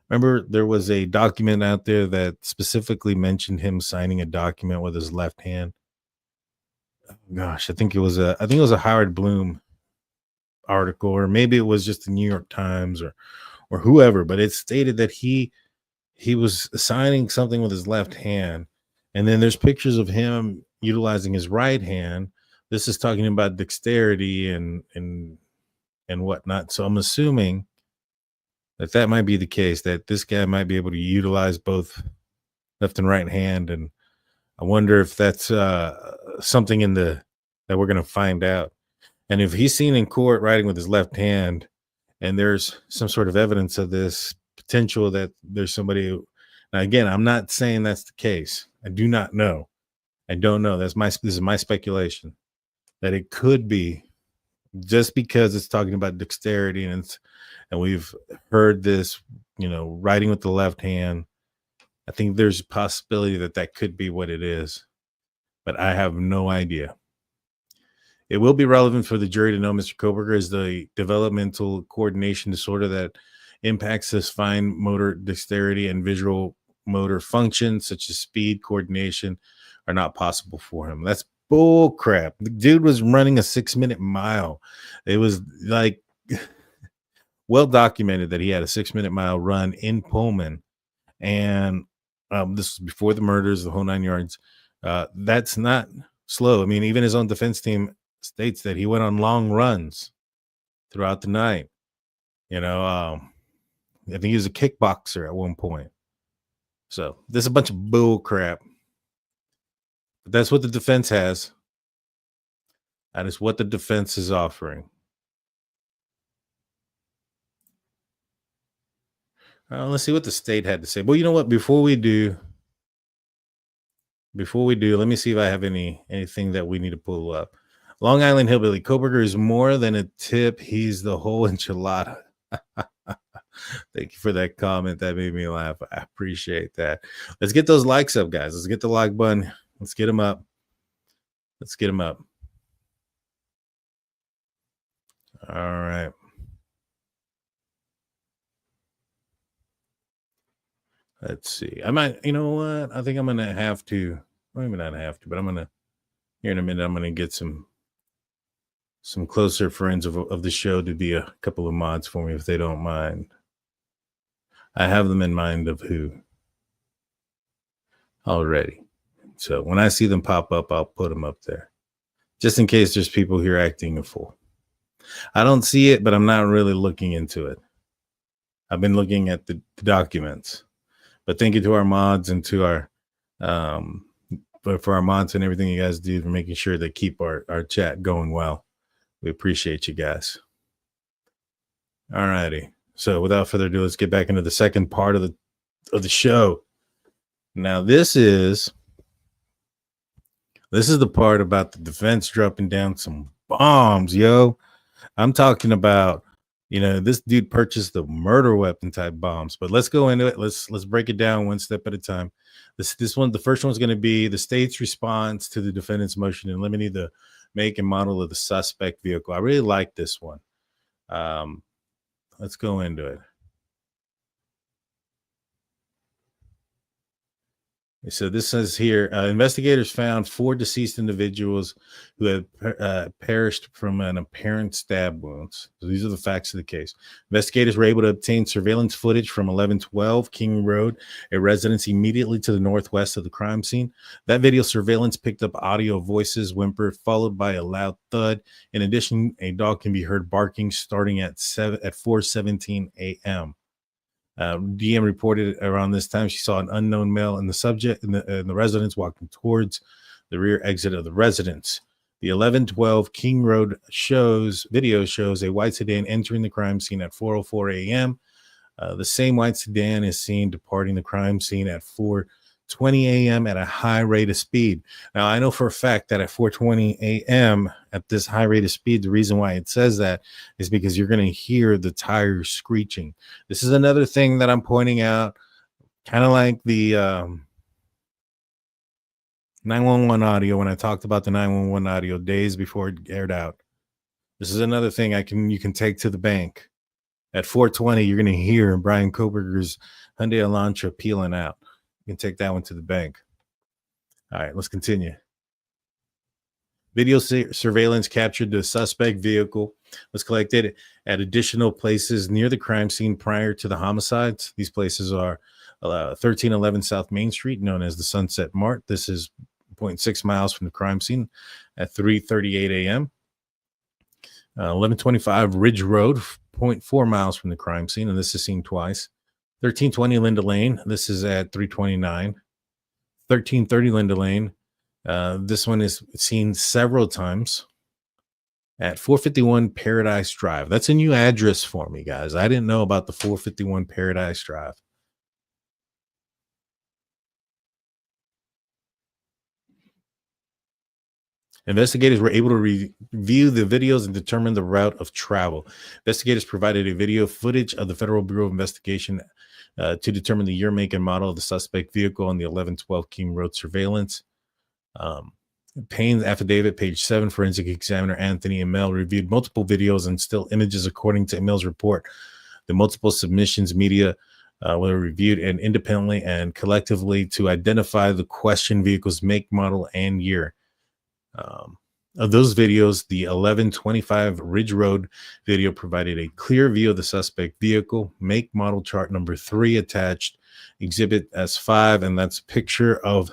Remember, there was a document out there that specifically mentioned him signing a document with his left hand. Gosh, I think it was a Howard Bloom article, or maybe it was just the New York Times or whoever, but it stated that he was signing something with his left hand, and then there's pictures of him utilizing his right hand. This is talking about dexterity and whatnot. So I'm assuming that might be the case, that this guy might be able to utilize both left and right hand. And I wonder if that's something that we're going to find out. And if he's seen in court writing with his left hand, and there's some sort of evidence of this potential that there's somebody who, now again, I'm not saying that's the case. I do not know. I don't know. This is my speculation that it could be, just because it's talking about dexterity and we've heard this, you know, writing with the left hand. I think there's a possibility that could be what it is, but I have no idea. It will be relevant for the jury to know Mr. Kohberger is the developmental coordination disorder that impacts his fine motor dexterity and visual motor functions, such as speed, coordination, are not possible for him. That's bull crap. The dude was running a 6-minute mile. It was like well documented that he had a 6-minute mile run in Pullman, and This was before the murders, the whole 9 yards. That's not slow. I mean, even his own defense team states that he went on long runs throughout the night. I think he was a kickboxer at one point. So this is a bunch of bull crap. But that's what the defense has. That is what the defense is offering. Let's see what the state had to say. Well, you know what? Before we do, let me see if I have anything that we need to pull up. Long Island Hillbilly. Kohberger is more than a tip. He's the whole enchilada. Thank you for that comment. That made me laugh. I appreciate that. Let's get those likes up, guys. Let's get the like button. Let's get them up. All right. Let's see. I might, you know what? I think I'm going to have to, maybe not have to, but I'm going to, here in a minute, I'm going to get some closer friends of the show to be a couple of mods for me if they don't mind. I have them in mind of who already. So when I see them pop up, I'll put them up there just in case there's people here acting a fool. I don't see it, but I'm not really looking into it. I've been looking at the documents. But thank you to our mods and to our, for our mods and everything you guys do for making sure they keep our chat going well. We appreciate you guys. All righty. So without further ado, let's get back into the second part of the show. Now this is the part about the defense dropping down some bombs, yo. I'm talking about, this dude purchased the murder weapon type bombs, but let's go into it. Let's break it down one step at a time. The first one's going to be the state's response to the defendant's motion in limine the make and model of the suspect vehicle. I really like this one. Let's go into it. So this says here, investigators found 4 deceased individuals who had perished from an apparent stab wounds. So these are the facts of the case. Investigators were able to obtain surveillance footage from 1112 King Road, a residence immediately to the northwest of the crime scene. That video surveillance picked up audio voices, whimper, followed by a loud thud. In addition, a dog can be heard barking starting at 4:17 a.m. DM reported around this time she saw an unknown male and the subject in the residence walking towards the rear exit of the residence. The 1112 King Road video shows a white sedan entering the crime scene at 4:04 a.m. The same white sedan is seen departing the crime scene at 4:20 a.m. at a high rate of speed. Now, I know for a fact that at 4:20 a.m. at this high rate of speed, the reason why it says that is because you're going to hear the tires screeching. This is another thing that I'm pointing out, kind of like the 911 audio when I talked about the 911 audio days before it aired out. This is another thing you can take to the bank. At 4:20, you're going to hear Bryan Kohberger's Hyundai Elantra peeling out. You can take that one to the bank. All right, let's continue. Video surveillance captured the suspect vehicle was collected at additional places near the crime scene prior to the homicides. These places are 1311 South Main Street, known as the Sunset Mart. This is 0.6 miles from the crime scene at 3:38 a.m. 1125 Ridge Road, 0.4 miles from the crime scene, and this is seen twice. 1320 Linda Lane. This is at 3:29. 1330 Linda Lane. This one is seen several times at 451 Paradise Drive. That's a new address for me, guys. I didn't know about the 451 Paradise Drive. Investigators were able to review the videos and determine the route of travel. Investigators provided a video footage of the Federal Bureau of Investigation to determine the year, make, and model of the suspect vehicle on the 1112 King Road surveillance. Payne's affidavit, page 7, forensic examiner Anthony Emel reviewed multiple videos and still images. According to Emel's report, the multiple submissions media were reviewed and independently and collectively to identify the question vehicle's make, model, and year. Of those videos, the 1125 Ridge Road video provided a clear view of the suspect vehicle. Make, model, chart number 3 attached Exhibit S5, and that's a picture of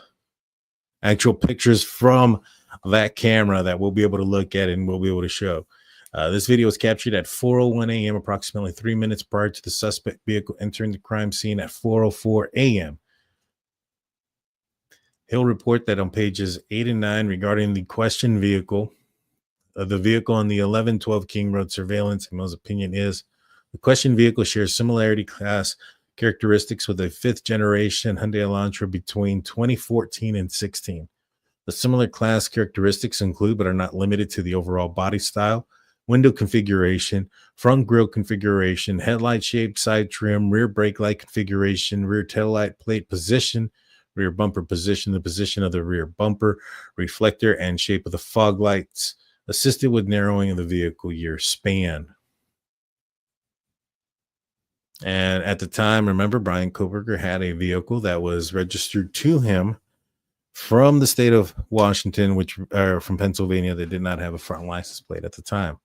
actual pictures from that camera that we'll be able to look at and we'll be able to show. This video was captured at 4:01 a.m., approximately 3 minutes prior to the suspect vehicle entering the crime scene at 4:04 a.m. He'll report that on pages 8 and 9 regarding the questioned vehicle, the vehicle on the 1112 King Road surveillance, and Mill's opinion is the questioned vehicle shares similarity class characteristics with a fifth generation Hyundai Elantra between 2014 and 16. The similar class characteristics include, but are not limited to, the overall body style, window configuration, front grille configuration, headlight shape, side trim, rear brake light configuration, rear tail light plate position, rear bumper position, the position of the rear bumper, reflector, and shape of the fog lights, assisted with narrowing of the vehicle year span. And at the time, remember, Bryan Kohberger had a vehicle that was registered to him from the state of Washington, from Pennsylvania, that did not have a front license plate at the time.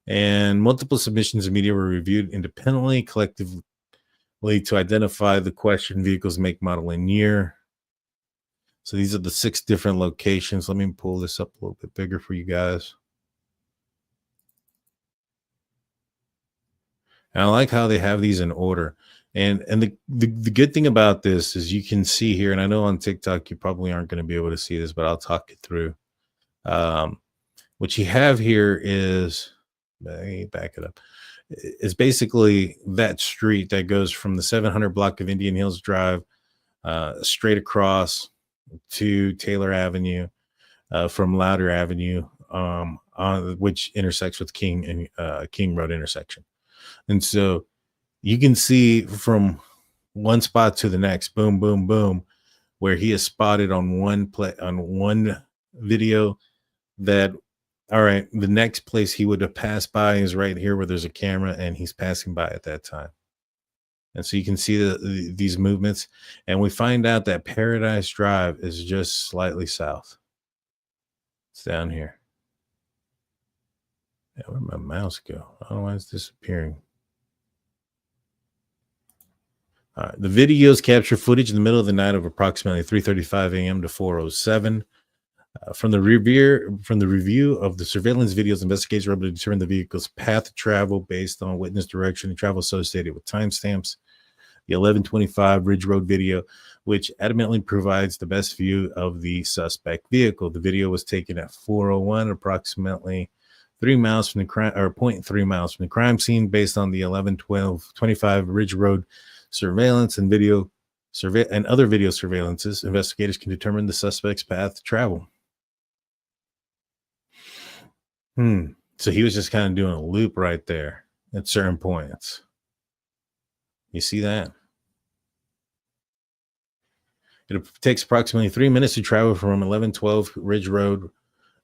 And multiple submissions of media were reviewed independently, collectively, to identify the questioned vehicle's make, model, and year. So these are the 6 different locations. Let me pull this up a little bit bigger for you guys. And I like how they have these in order. And the good thing about this is you can see here, and I know on TikTok you probably aren't going to be able to see this, but I'll talk it through. What you have here is, let me back it up, is basically that street that goes from the 700 block of Indian Hills Drive straight across to Taylor Avenue, from Louder Avenue, which intersects with King Road intersection. And so you can see from one spot to the next, boom, boom, boom, where he is spotted on one video that, all right, the next place he would have passed by is right here where there's a camera, and he's passing by at that time. And so you can see these movements, and we find out that Paradise Drive is just slightly south. It's down here. Yeah, where'd my mouse go? I don't know why it's disappearing. All right, the videos capture footage in the middle of the night of approximately 3:35 a.m. to 4:07. From the review of the surveillance videos, investigators were able to determine the vehicle's path of travel based on witness direction and travel associated with timestamps. The 1125 Ridge Road video, which adamantly provides the best view of the suspect vehicle. The video was taken at 4:01, approximately 3 miles from the crime, or 0.3 miles from the crime scene, based on the 11-12-25 Ridge Road surveillance and other video surveillances. Investigators can determine the suspect's path to travel. So he was just kind of doing a loop right there at certain points. You see that? It takes approximately 3 minutes to travel from 1112 Ridge Road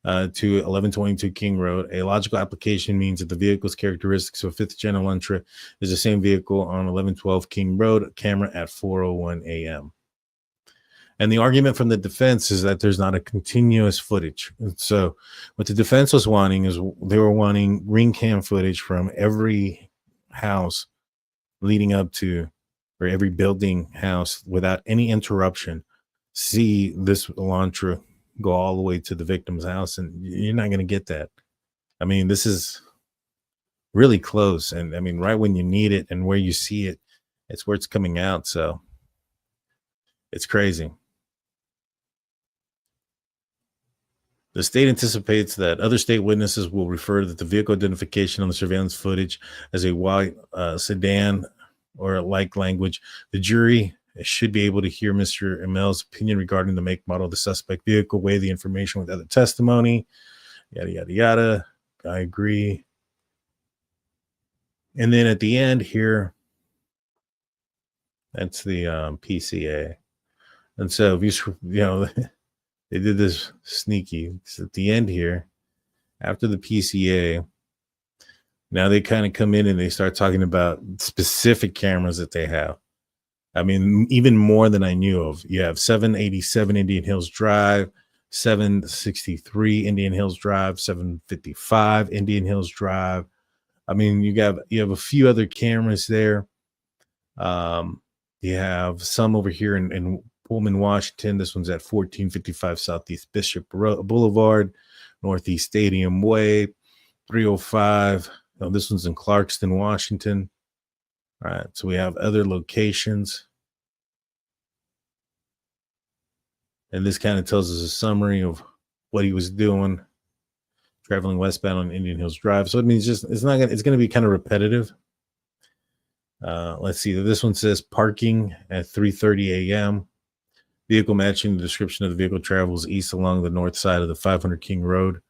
to 1122 King Road. A logical application means that the vehicle's characteristics of a 5th gen Elantra is the same vehicle on 1112 King Road, camera at 4:01 a.m. And the argument from the defense is that there's not a continuous footage. And so what the defense was wanting is they were wanting ring cam footage from every house leading up to, or every building house, without any interruption. See this Elantra go all the way to the victim's house, and you're not going to get that. I mean, this is really close. And I mean, right when you need it and where you see it, it's where it's coming out. So it's crazy. The state anticipates that other state witnesses will refer to the vehicle identification on the surveillance footage as a white sedan or like language. The jury should be able to hear Mr. Emel's opinion regarding the make, model of the suspect vehicle, weigh the information with other testimony, yada, yada, yada. I agree. And then at the end here, that's the PCA. And so if they did this sneaky. It's at the end here, after the PCA, now they kind of come in and they start talking about specific cameras that they have. I mean, even more than I knew of. You have 787 Indian Hills Drive, 763 Indian Hills Drive, 755 Indian Hills Drive. I mean, you have a few other cameras there. You have some over here in Pullman, Washington. This one's at 1455 Southeast Bishop Boulevard, Northeast Stadium Way, 305. Oh, this one's in Clarkston, Washington. All right, so we have other locations. And this kind of tells us a summary of what he was doing, traveling westbound on Indian Hills Drive. So it means it's going to be kind of repetitive. Let's see. This one says parking at 3:30 a.m. Vehicle matching the description of the vehicle travels east along the north side of the 500 King Road.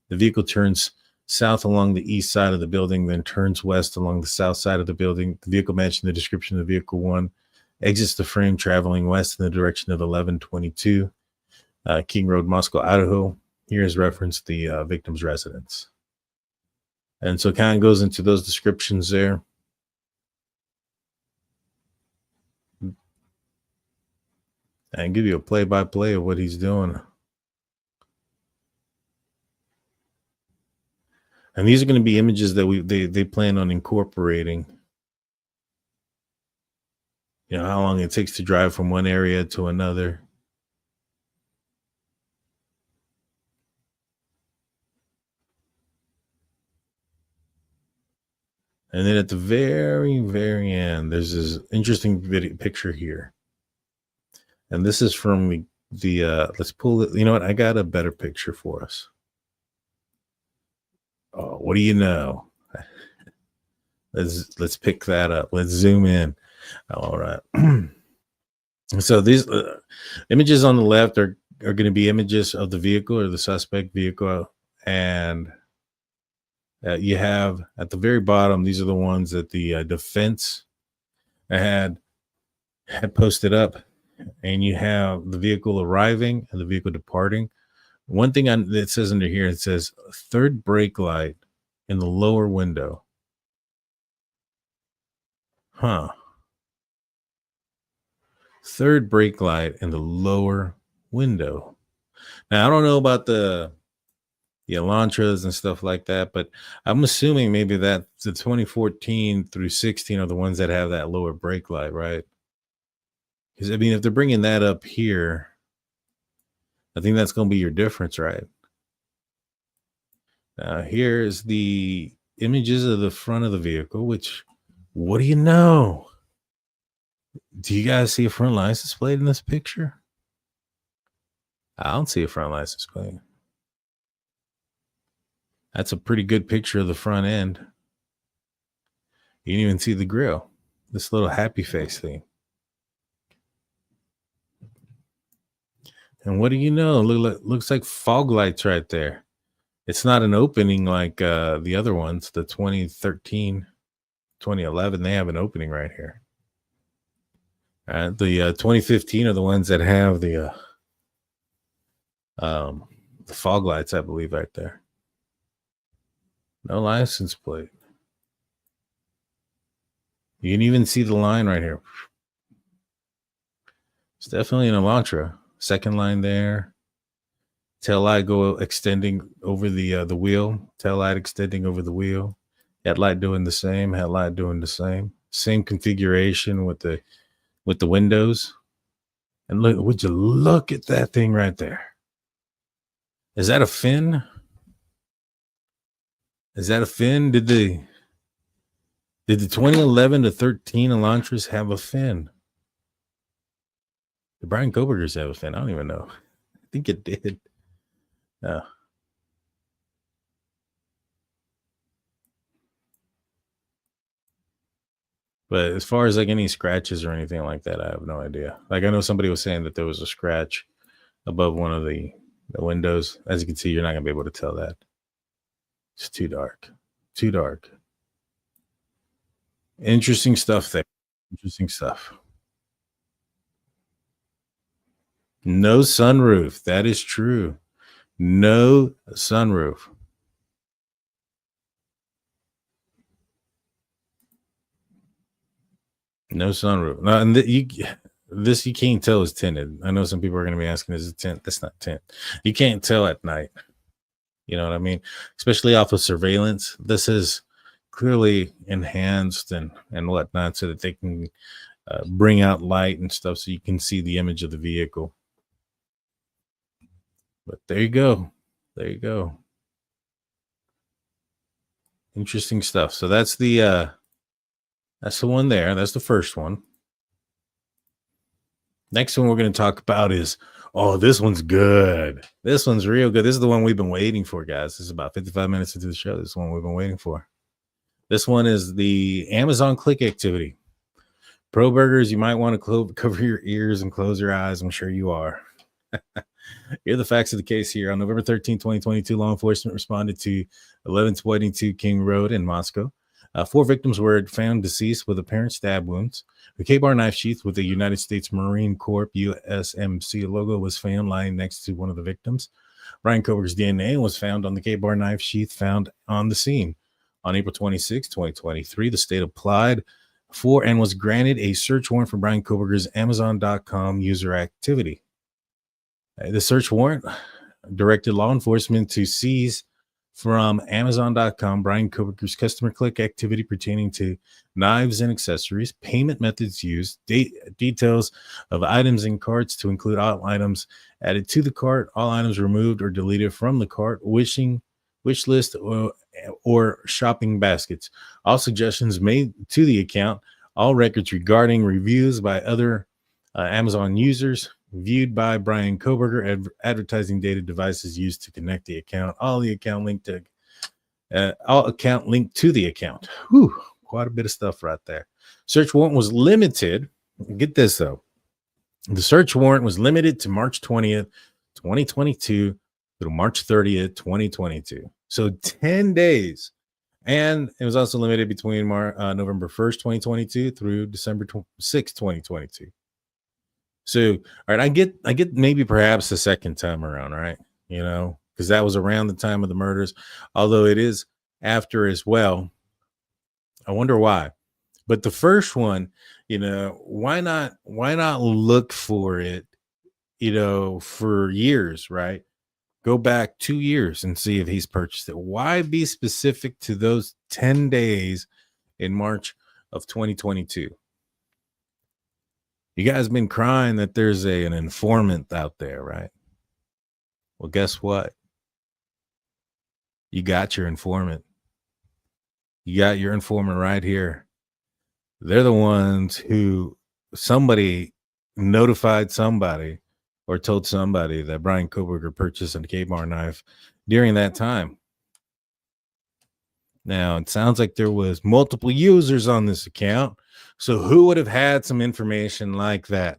The vehicle turns south along the east side of the building, then turns west along the south side of the building. The vehicle matching the description of vehicle 1 exits the frame traveling west in the direction of 1122 King Road, Moscow, Idaho. Here is referenced the victim's residence. And so it kind of goes into those descriptions there. And give you a play-by-play of what he's doing. And these are going to be images that they plan on incorporating. You know, how long it takes to drive from one area to another. And then at the very, very end, there's this interesting picture here. And this is from the let's pull it. You know what? I got a better picture for us. Oh, what do you know? Let's pick that up. Let's zoom in. All right. So these images on the left are going to be images of the vehicle or the suspect vehicle, and you have at the very bottom. These are the ones that the defense had posted up, and you have the vehicle arriving and the vehicle departing. One thing that says under here, it says third brake light in the lower window. Huh. Third brake light in the lower window. Now, I don't know about the Elantras and stuff like that, but I'm assuming maybe that the 2014 through 16 are the ones that have that lower brake light, right? Because, I mean, if they're bringing that up here, I think that's going to be your difference, right? Here's the images of the front of the vehicle, which, what do you know? Do you guys see a front license plate in this picture? I don't see a front license plate. That's a pretty good picture of the front end. You didn't even see the grill. This little happy face thing. And what do you know? Looks like fog lights right there. It's not an opening like the other ones, the 2013, 2011. They have an opening right here. The 2015 are the ones that have the fog lights, I believe, right there. No license plate. You can even see the line right here. It's definitely an Elantra. Second line there. Tail light extending over the wheel. Tail light extending over the wheel. Headlight doing the same. Headlight doing the same. Same configuration with the windows. And look, would you look at that thing right there? Is that a fin? Is that a fin? Did the 2011 to 13 Elantras have a fin? The Bryan Kohbergers have a fin. I don't even know. I think it did. No. But as far as like any scratches or anything like that, I have no idea. Like I know somebody was saying that there was a scratch above one of the windows. As you can see, you're not gonna be able to tell that. It's too dark. Too dark. Interesting stuff there. Interesting stuff. No sunroof. That is true. No sunroof. No sunroof. No, and this you can't tell is tinted. I know some people are going to be asking, is it tint? That's not tint. You can't tell at night. You know what I mean? Especially off of surveillance. This is clearly enhanced and whatnot so that they can bring out light and stuff so you can see the image of the vehicle. But there you go. There you go. Interesting stuff. So that's the one there. That's the first one. Next one we're going to talk about is, oh, this one's good. This one's real good. This is the one we've been waiting for, guys. This is about 55 minutes into the show. This is the one we've been waiting for. This one is the Amazon click activity. Pro burgers, you might want to cover your ears and close your eyes. I'm sure you are. Here are the facts of the case here. On November 13, 2022, law enforcement responded to 1122 King Road in Moscow. 4 victims were found deceased with apparent stab wounds. The KBAR knife sheath with the United States Marine Corps USMC logo was found lying next to one of the victims. Bryan Kohberger's DNA was found on the KBAR knife sheath found on the scene. On April 26, 2023, the state applied for and was granted a search warrant for Bryan Kohberger's Amazon.com user activity. The search warrant directed law enforcement to seize from Amazon.com Bryan Kohberger's customer click activity pertaining to knives and accessories, payment methods used, details of items in carts to include all items added to the cart, all items removed or deleted from the cart, wish list or shopping baskets, all suggestions made to the account, all records regarding reviews by other Amazon users, viewed by Bryan Kohberger, advertising data devices used to connect the account, all account linked to the account. Whew, quite a bit of stuff right there. Search warrant was limited. Get this though. The search warrant was limited to March 20th, 2022 through March 30th, 2022. So 10 days. And it was also limited between November 1st, 2022 through December 6th, 2022. So, all right, I get maybe perhaps the second time around, right? You know, because that was around the time of the murders, although it is after as well. I wonder why. But the first one, you know, why not look for it, you know, for years, right? Go back 2 years and see if he's purchased it. Why be specific to those 10 days in March of 2022? You guys been crying that there's an informant out there, right? Well, guess what? You got your informant. You got your informant right here. They're the ones who somebody notified somebody or told somebody that Bryan Kohberger purchased a KBAR knife during that time. Now, it sounds like there was multiple users on this account. So who would have had some information like that?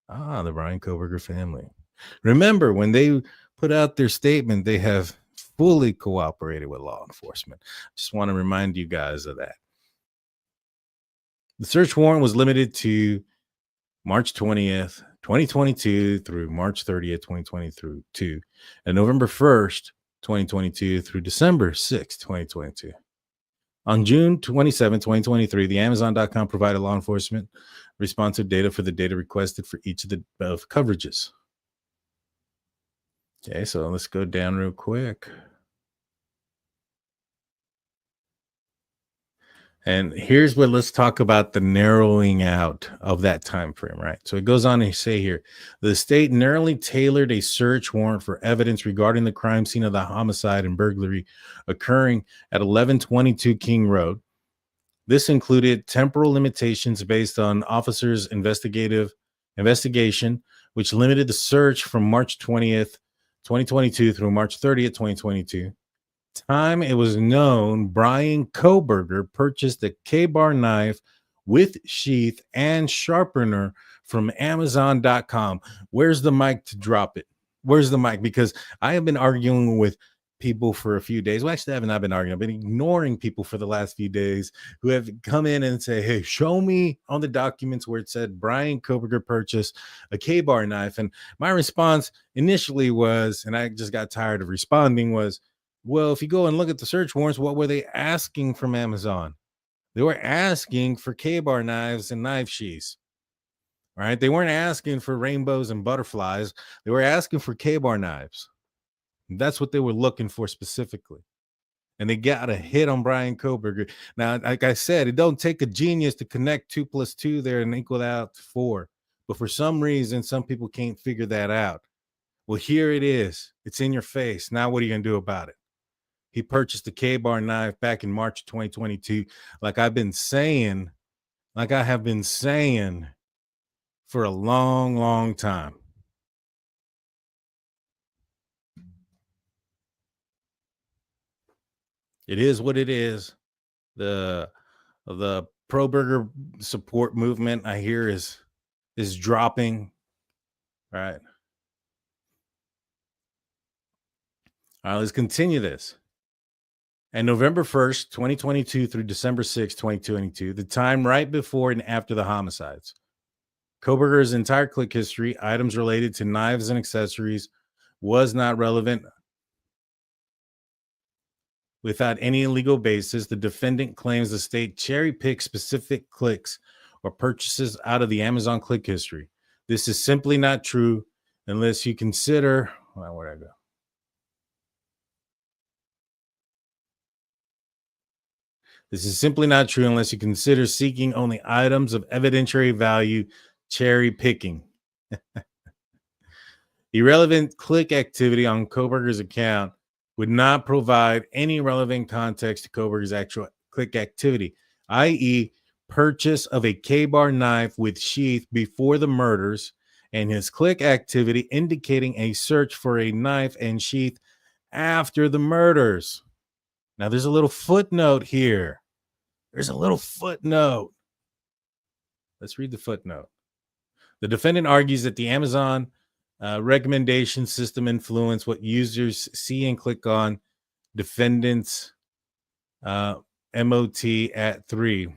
The Bryan Kohberger family. Remember, when they put out their statement, they have fully cooperated with law enforcement. Just want to remind you guys of that. The search warrant was limited to March 20th, 2022 through March 30th, 2022, and November 1st, 2022 through December 6th, 2022. On June 27, 2023, the Amazon.com provided law enforcement responsive data for the data requested for each of the above coverages. Okay, so let's go down real quick. And here's what, let's talk about the narrowing out of that time frame, right? So it goes on to say here, the state narrowly tailored a search warrant for evidence regarding the crime scene of the homicide and burglary occurring at 1122 King Road. This included temporal limitations based on officers' investigation, which limited the search from March 20th, 2022 through March 30th, 2022. Time it was known Bryan Kohberger purchased a KBAR knife with sheath and sharpener from Amazon.com. Where's the mic to drop it? Where's the mic? Because I have been arguing with people for a few days. Well, actually, I haven't been arguing. I've been ignoring people for the last few days who have come in and say, hey, show me on the documents where it said Bryan Kohberger purchased a KBAR knife. And my response initially was, and I just got tired of responding, was, well, if you go and look at the search warrants, what were they asking from Amazon? They were asking for KBAR knives and knife sheaths, right? They weren't asking for rainbows and butterflies. They were asking for KBAR knives. That's what they were looking for specifically. and they got a hit on Bryan Kohberger. Now, like I said, it don't take a genius to connect 2 + 2 there and equal that out to 4. But for some reason, some people can't figure that out. Well, here it is. It's in your face. Now, what are you going to do about it? He purchased a KBAR knife back in March of 2022. Like I have been saying for a long, long time. It is what it is. The pro-burger support movement, I hear, is dropping. All right. All right, let's continue this. And November 1st, 2022 through December 6th, 2022, the time right before and after the homicides. Kohberger's entire click history, items related to knives and accessories, was not relevant. Without any legal basis, the defendant claims the state cherry-picked specific clicks or purchases out of the Amazon click history. This is simply not true unless you consider... Well, where'd I go? This is simply not true unless you consider seeking only items of evidentiary value, cherry picking. Irrelevant click activity on Kohberger's account would not provide any relevant context to Kohberger's actual click activity, i.e., purchase of a KBAR knife with sheath before the murders, and his click activity indicating a search for a knife and sheath after the murders. Now, there's a little footnote here. Let's read the footnote. The defendant argues that the Amazon recommendation system influenced what users see and click on defendant's MOT at 3.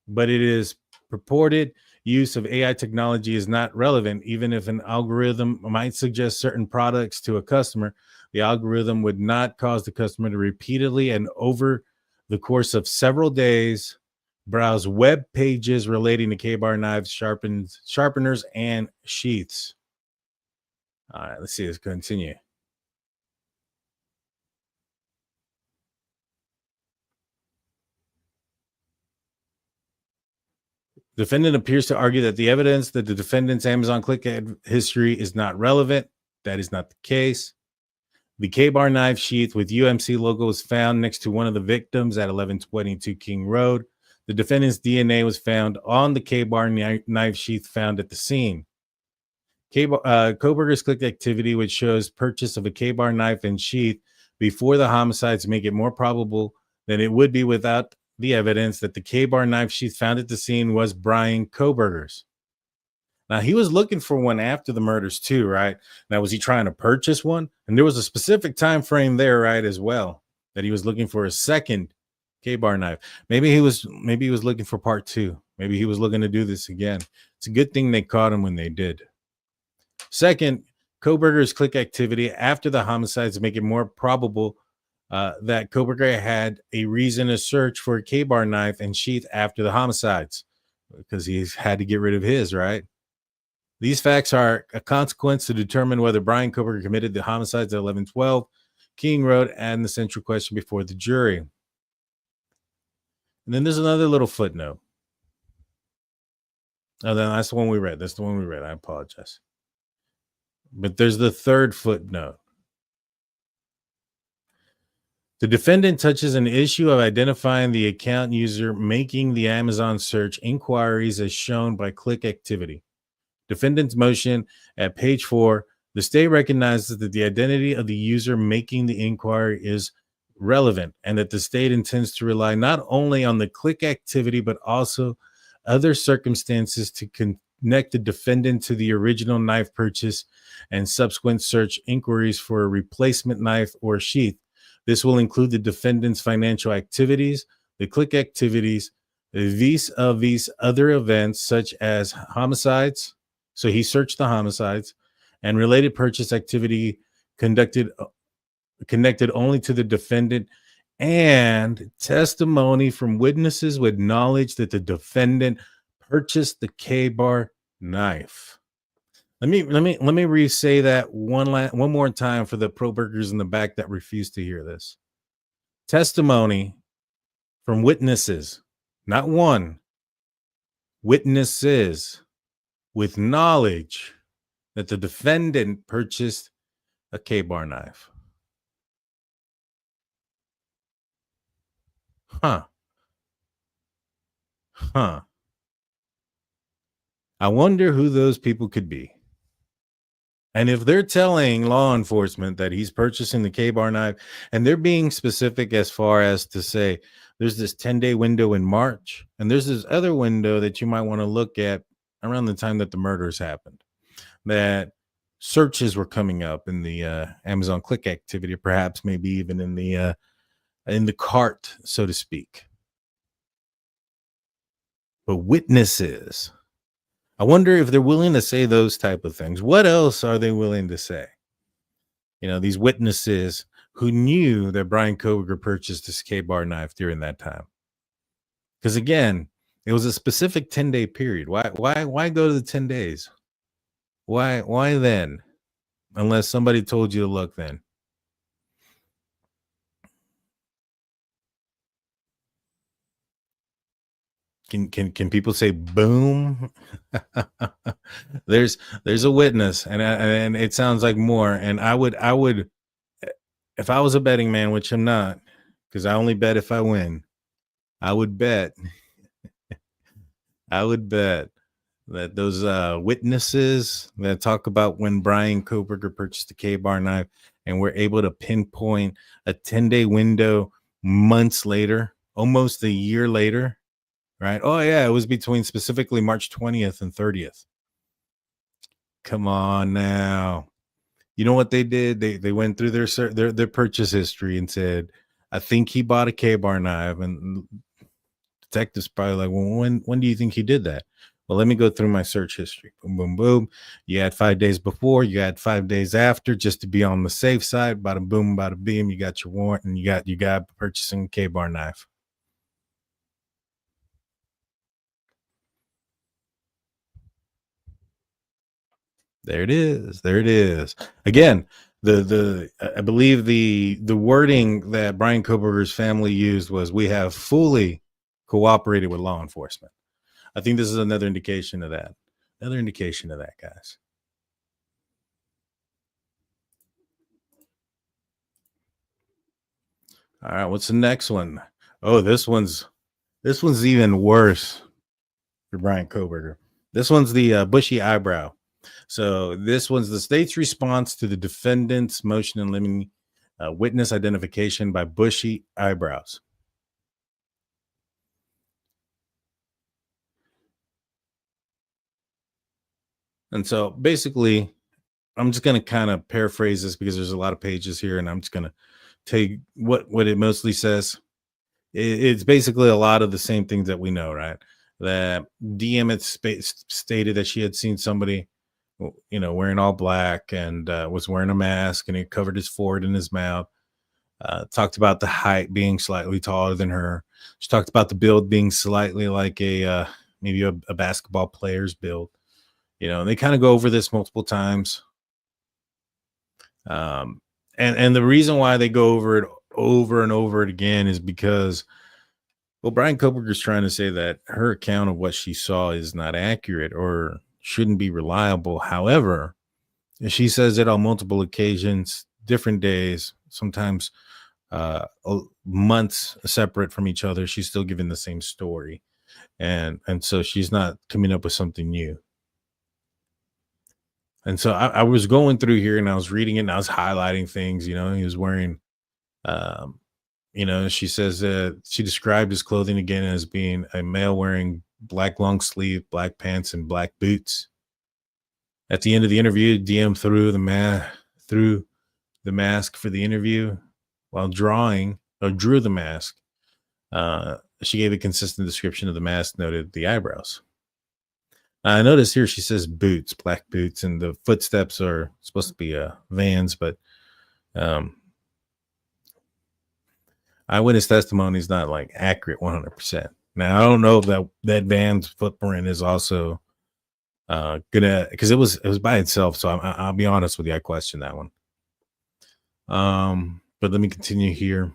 But it is purported use of AI technology is not relevant. Even if an algorithm might suggest certain products to a customer, the algorithm would not cause the customer to repeatedly and over the course of several days browse web pages relating to KBAR knives, sharpeners, and sheaths. All right, let's see. Let's continue. Defendant appears to argue that the evidence that the defendant's Amazon click history is not relevant. That is not the case. The KBAR knife sheath with UMC logo was found next to one of the victims at 1122 King Road. The defendant's DNA was found on the KBAR knife sheath found at the scene. Kohberger's click activity, which shows purchase of a KBAR knife and sheath before the homicides, make it more probable than it would be without the evidence that the KBAR knife sheath found at the scene was Bryan Kohberger's. Now, he was looking for one after the murders too, right? Now, was he trying to purchase one? And there was a specific time frame there, right, as well, that he was looking for a second KBAR knife. Maybe he was looking for part 2. Maybe he was looking to do this again. It's a good thing they caught him when they did. Second, Kohberger's click activity after the homicides make it more probable that Kohberger had a reason to search for a KBAR knife and sheath after the homicides because he's had to get rid of his, right? These facts are a consequence to determine whether Bryan Kohberger committed the homicides at 1112 King Road and the central question before the jury. And then there's another little footnote. Oh, then that's the one we read. I apologize. But there's the third footnote. The defendant touches an issue of identifying the account user making the Amazon search inquiries as shown by click activity. Defendant's motion at page 4, the state recognizes that the identity of the user making the inquiry is relevant and that the state intends to rely not only on the click activity but also other circumstances to connect the defendant to the original knife purchase and subsequent search inquiries for a replacement knife or sheath. This will include the defendant's financial activities, the click activities, vis-a-vis other events such as homicides. So he searched the homicides and related purchase activity connected only to the defendant and testimony from witnesses with knowledge that the defendant purchased the KBAR knife. Let me re-say that one more time for the pro-burgers in the back that refuse to hear this. testimony from witnesses, not one, witnesses with knowledge that the defendant purchased a KBAR knife. Huh. I wonder who those people could be. And if they're telling law enforcement that he's purchasing the KBAR knife, and they're being specific as far as to say there's this 10-day window in March, and there's this other window that you might want to look at around the time that the murders happened, that searches were coming up in the Amazon click activity, perhaps maybe even in the cart, so to speak. But witnesses, I wonder if they're willing to say those type of things. What else are they willing to say? You know, these witnesses who knew that Bryan Kohberger purchased this KBAR knife during that time. Because again, it was a specific 10-day period. Why go to the 10 days? Why then? Unless somebody told you to look then. Can people say boom? there's a witness, and it sounds like more. And I would, if I was a betting man, which I'm not, because I only bet if I win, I would bet that those witnesses that talk about when Bryan Kohberger purchased the KBAR knife and we're able to pinpoint a 10-day window months later, almost a year later. Right? Oh, yeah, it was between specifically March 20th and 30th. Come on now. You know what they did? They went through their purchase history and said, I think he bought a KBAR knife. And detectives probably like, well, when do you think he did that? Well, let me go through my search history. Boom, boom, boom. You had 5 days before, you had 5 days after, just to be on the safe side. Bada boom, bada beam. You got your warrant, and you got purchasing a KBAR knife. There it is. Again, I believe the wording that Bryan Kohberger's family used was, we have fully cooperated with law enforcement. I think this is another indication of that. Guys. All right, what's the next one? Oh, this one's even worse for Bryan Kohberger. This one's the bushy eyebrow. So this one's the state's response to the defendant's motion in limine witness identification by bushy eyebrows. And so basically, I'm just going to kind of paraphrase this because there's a lot of pages here, and I'm just going to take what it mostly says. It's basically a lot of the same things that we know, right? That DM had stated that she had seen somebody, you know, wearing all black and was wearing a mask, and he covered his forehead and his mouth. Talked about the height being slightly taller than her. She talked about the build being slightly like maybe a basketball player's build. You know, and they kind of go over this multiple times. And the reason why they go over it over and over it again is because, well, Bryan Kohberger is trying to say that her account of what she saw is not accurate or shouldn't be reliable. However, she says it on multiple occasions, different days, sometimes months separate from each other. She's still giving the same story. And so she's not coming up with something new. And so I was going through here and I was reading it and I was highlighting things. You know, he was wearing, you know, she says she described his clothing again as being a male wearing black long sleeve, black pants, and black boots. At the end of the interview, DM threw the mask for the interview while drew the mask. She gave a consistent description of the mask, noted the eyebrows. I noticed here she says boots, black boots, and the footsteps are supposed to be Vans, but eyewitness testimony is not like accurate 100%. Now, I don't know if that Vans footprint is also gonna, because it was by itself. So I'll be honest with you, I question that one. But let me continue here.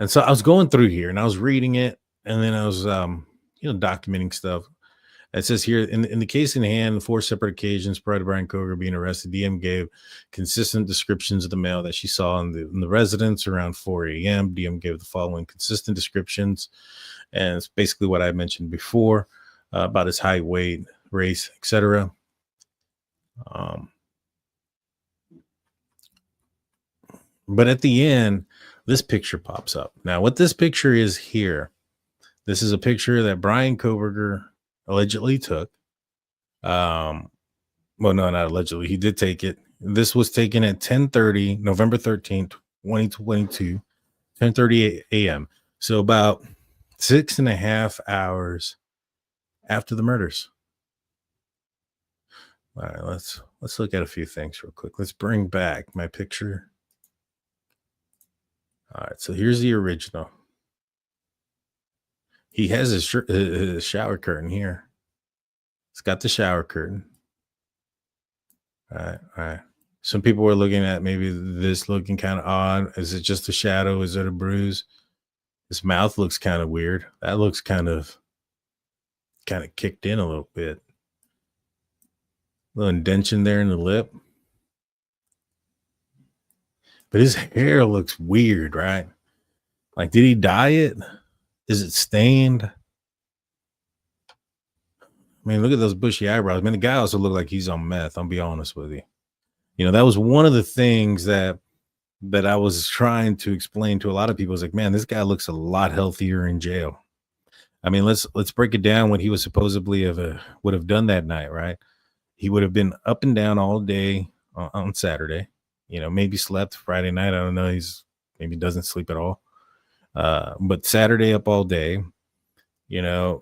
And so I was going through here and I was reading it, and then I was, documenting stuff. It says here in the case in hand, 4 separate occasions prior to Bryan Kohberger being arrested, DM gave consistent descriptions of the male that she saw in the residence around 4 a.m. DM gave the following consistent descriptions, and it's basically what I mentioned before about his height, weight, race, etc. But at the end, this picture pops up. Now, what this picture is here, this is a picture that Bryan Kohberger allegedly took. Well, no, not allegedly. He did take it. This was taken at 10:30, November 13th, 2022, 10:30 a.m. So about 6.5 hours after the murders. All right, let's look at a few things real quick. Let's bring back my picture. All right, so here's the original. He has his shower curtain here. It's got the shower curtain. All right. Some people were looking at maybe this looking kind of odd. Is it just a shadow? Is it a bruise? His mouth looks kind of weird. That looks kind of kicked in a little bit. A little indentation there in the lip. But his hair looks weird, right? Like, did he dye it? Is it stained? I mean, look at those bushy eyebrows. I mean, the guy also looked like he's on meth. I'll be honest with you. That was one of the things that I was trying to explain to a lot of people. It's like, man, this guy looks a lot healthier in jail. I mean, let's break it down. What he was supposedly would have done that night, right? He would have been up and down all day on Saturday. Maybe slept Friday night. I don't know. Maybe doesn't sleep at all. But Saturday up all day,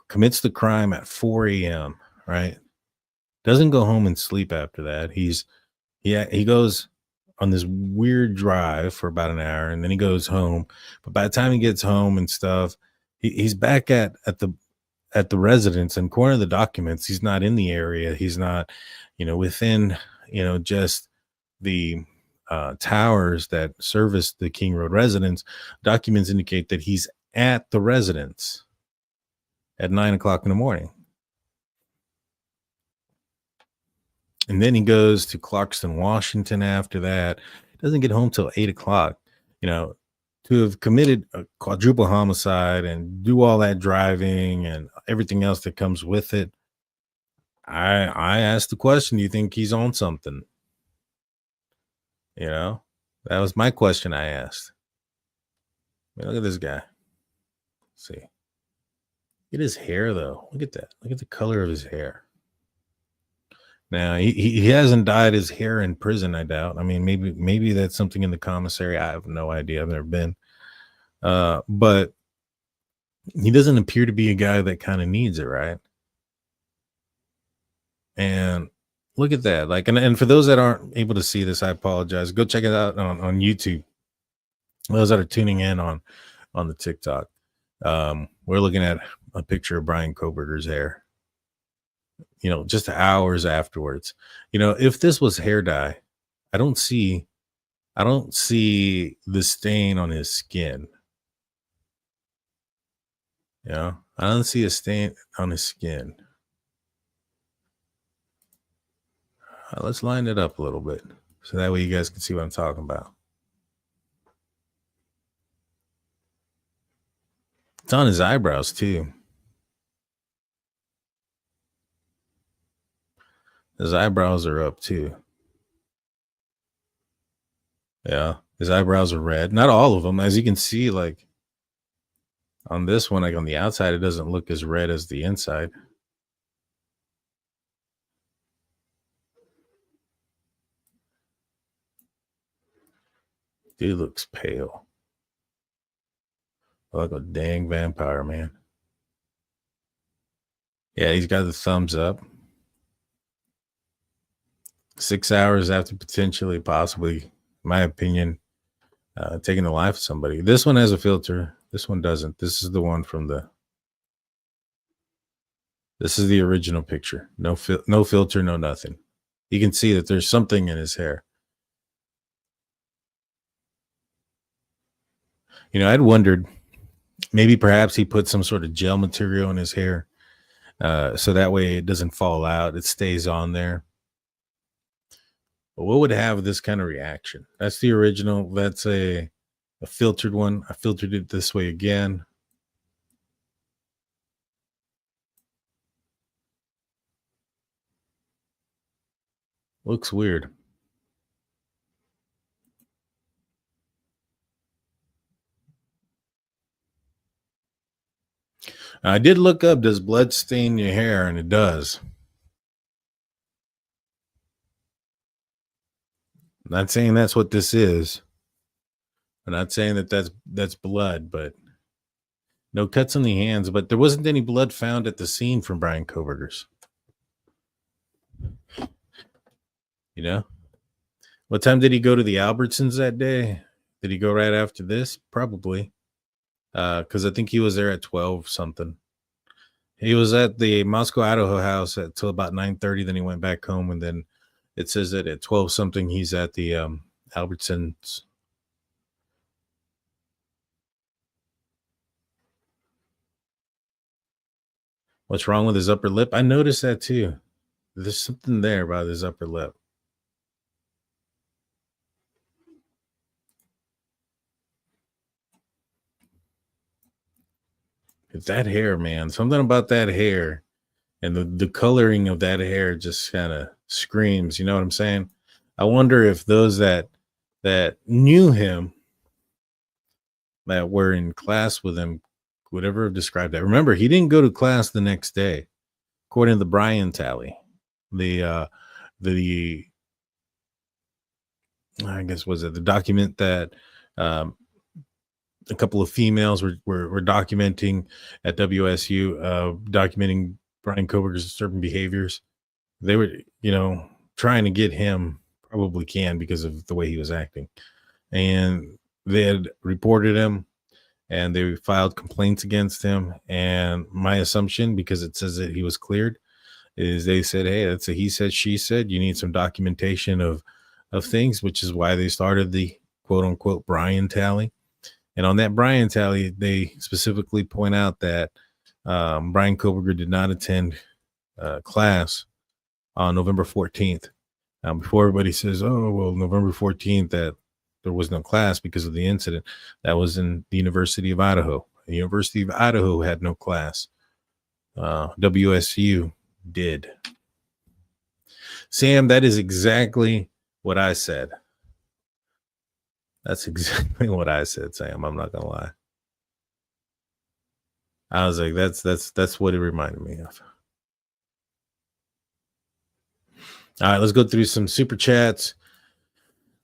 commits the crime at 4 a.m., right? Doesn't go home and sleep after that. He goes on this weird drive for about an hour, and then he goes home. But by the time he gets home and stuff, he's back at the residence, and according to the documents, he's not in the area. He's not, within, just the towers that service the King Road residence. Documents indicate that he's at the residence at 9 o'clock in the morning. And then he goes to Clarkston, Washington after that. Doesn't get home till 8 o'clock. To have committed a quadruple homicide and do all that driving and everything else that comes with it, I asked the question, do you think he's on something? That was my question I asked. I mean, look at this guy. Let's see. Look at his hair, though. Look at that. Look at the color of his hair. Now, he hasn't dyed his hair in prison, I doubt. I mean, maybe that's something in the commissary. I have no idea. I've never been. But he doesn't appear to be a guy that kind of needs it, right? And look at that. Like, and for those that aren't able to see this, I apologize. Go check it out on YouTube. Those that are tuning in on the TikTok. We're looking at a picture of Bryan Kohberger's hair. Just hours afterwards. If this was hair dye, I don't see the stain on his skin. I don't see a stain on his skin. Let's line it up a little bit so that way you guys can see what I'm talking about. It's on his eyebrows too. His eyebrows are up too. Yeah, his eyebrows are red. Not all of them. As you can see, like on this one, like on the outside, it doesn't look as red as the inside. Dude looks pale. Like a dang vampire, man. Yeah, he's got the thumbs up. 6 hours after potentially, possibly, in my opinion, taking the life of somebody. This one has a filter. This one doesn't. This is the one from this is the original picture. No filter, no nothing. You can see that there's something in his hair. I'd wondered maybe perhaps he put some sort of gel material in his hair, so that way it doesn't fall out. It stays on there. But what would have this kind of reaction? That's the original. That's a filtered one. I filtered it this way again. Looks weird. I did look up, does blood stain your hair? And it does. I'm not saying that's what this is. I'm not saying that that's blood, but no cuts on the hands. But there wasn't any blood found at the scene from Bryan Kohberger's. What time did he go to the Albertsons that day? Did he go right after this? Probably. Because I think he was there at 12 something. He was at the Moscow Idaho house until about 9:30. Then he went back home, and then it says that at 12 something he's at the Albertsons. What's wrong with his upper lip? I noticed that too. There's something there about his upper lip. It's that hair, man. Something about that hair and the coloring of that hair just kind of screams. You know what I'm saying? I wonder if those that knew him, that were in class with him, would ever have described that. Remember, he didn't go to class the next day, according to the Bryan tally. I guess was it the document that a couple of females were documenting at WSU, documenting Bryan Kohberger's certain behaviors. They were, trying to get him, probably can because of the way he was acting. And they had reported him and they filed complaints against him. And my assumption, because it says that he was cleared, is they said, hey, that's a he said, she said. You need some documentation of things, which is why they started the quote unquote Bryan tally. And on that Bryan tally, they specifically point out that Bryan Kohberger did not attend class on November 14th. Before everybody says, oh, well, November 14th, that there was no class because of the incident, that was in the University of Idaho. The University of Idaho had no class. WSU did. Sam, that is exactly what I said. That's exactly what I said, Sam. I'm not gonna lie. I was like, that's what it reminded me of. All right, let's go through some super chats.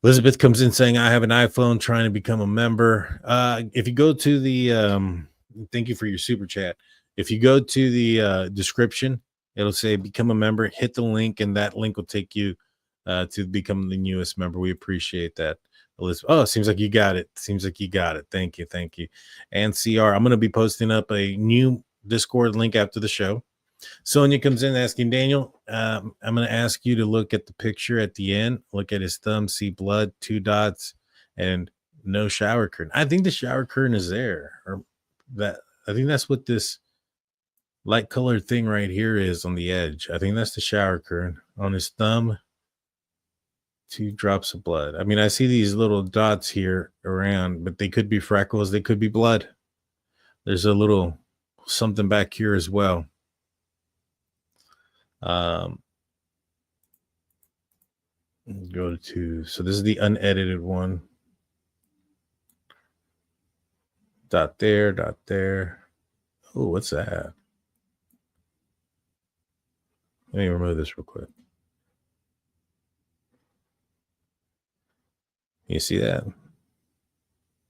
Elizabeth comes in saying, I have an iPhone, trying to become a member. If you go to the thank you for your super chat. If you go to the description, it'll say become a member. Hit the link, and that link will take you to become the newest member. We appreciate that. Elizabeth. Oh, seems like you got it. Thank you. And CR, I'm going to be posting up a new Discord link after the show. Sonia comes in asking, Daniel, I'm going to ask you to look at the picture at the end. Look at his thumb, see blood, 2 dots, and no shower curtain. I think the shower curtain is there. I think that's what this light colored thing right here is on the edge. I think that's the shower curtain. On his thumb, 2 drops of blood. I mean, I see these little dots here around, but they could be freckles. They could be blood. There's a little something back here as well. Go to, so this is the unedited one. Dot there. Oh, what's that? Let me remove this real quick. You see that?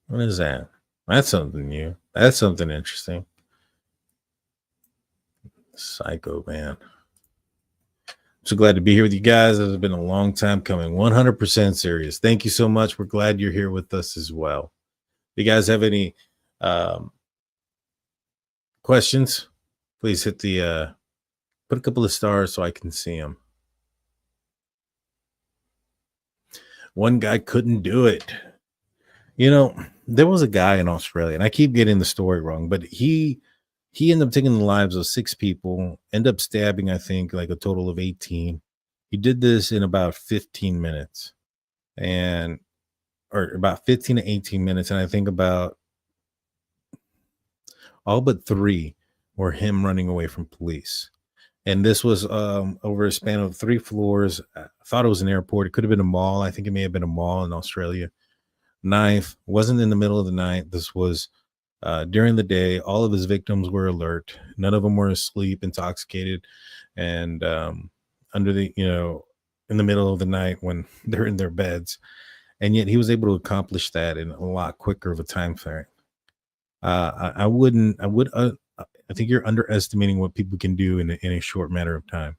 What is that? That's something new. That's something interesting. Psycho, man. So glad to be here with you guys. It's been a long time coming. 100% serious. Thank you so much. We're glad you're here with us as well. If you guys have any questions, please hit the put a couple of stars so I can see them. One guy couldn't do it. there was a guy in Australia, and I keep getting the story wrong, but he ended up taking the lives of 6 people, ended up stabbing, I think, like a total of 18. He did this in about 15 minutes, and or about 15 to 18 minutes, and I think about all but 3 were him running away from police. And this was over a span of 3 floors. I thought it was an airport. It could have been a mall. I think it may have been a mall in Australia. Knife wasn't in the middle of the night. This was during the day. All of his victims were alert. None of them were asleep, intoxicated, and under the, in the middle of the night when they're in their beds. And yet he was able to accomplish that in a lot quicker of a time frame. I think you're underestimating what people can do in a short matter of time.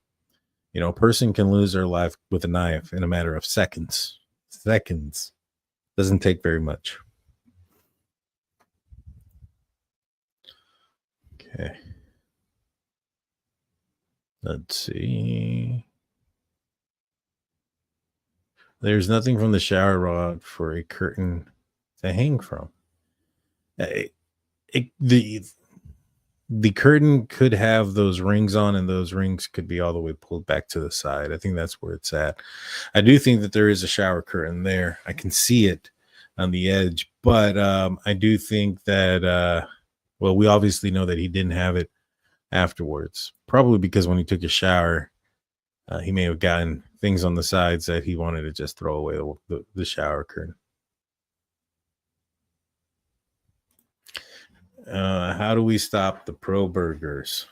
A person can lose their life with a knife in a matter of seconds. Seconds. Doesn't take very much. Okay. Let's see. There's nothing from the shower rod for a curtain to hang from. The curtain could have those rings on, and those rings could be all the way pulled back to the side. I think that's where it's at. I do think that there is a shower curtain there. I can see it on the edge, but I do think that, we obviously know that he didn't have it afterwards, probably because when he took a shower, he may have gotten things on the sides that he wanted to just throw away the shower curtain. How do we stop the pro burgers?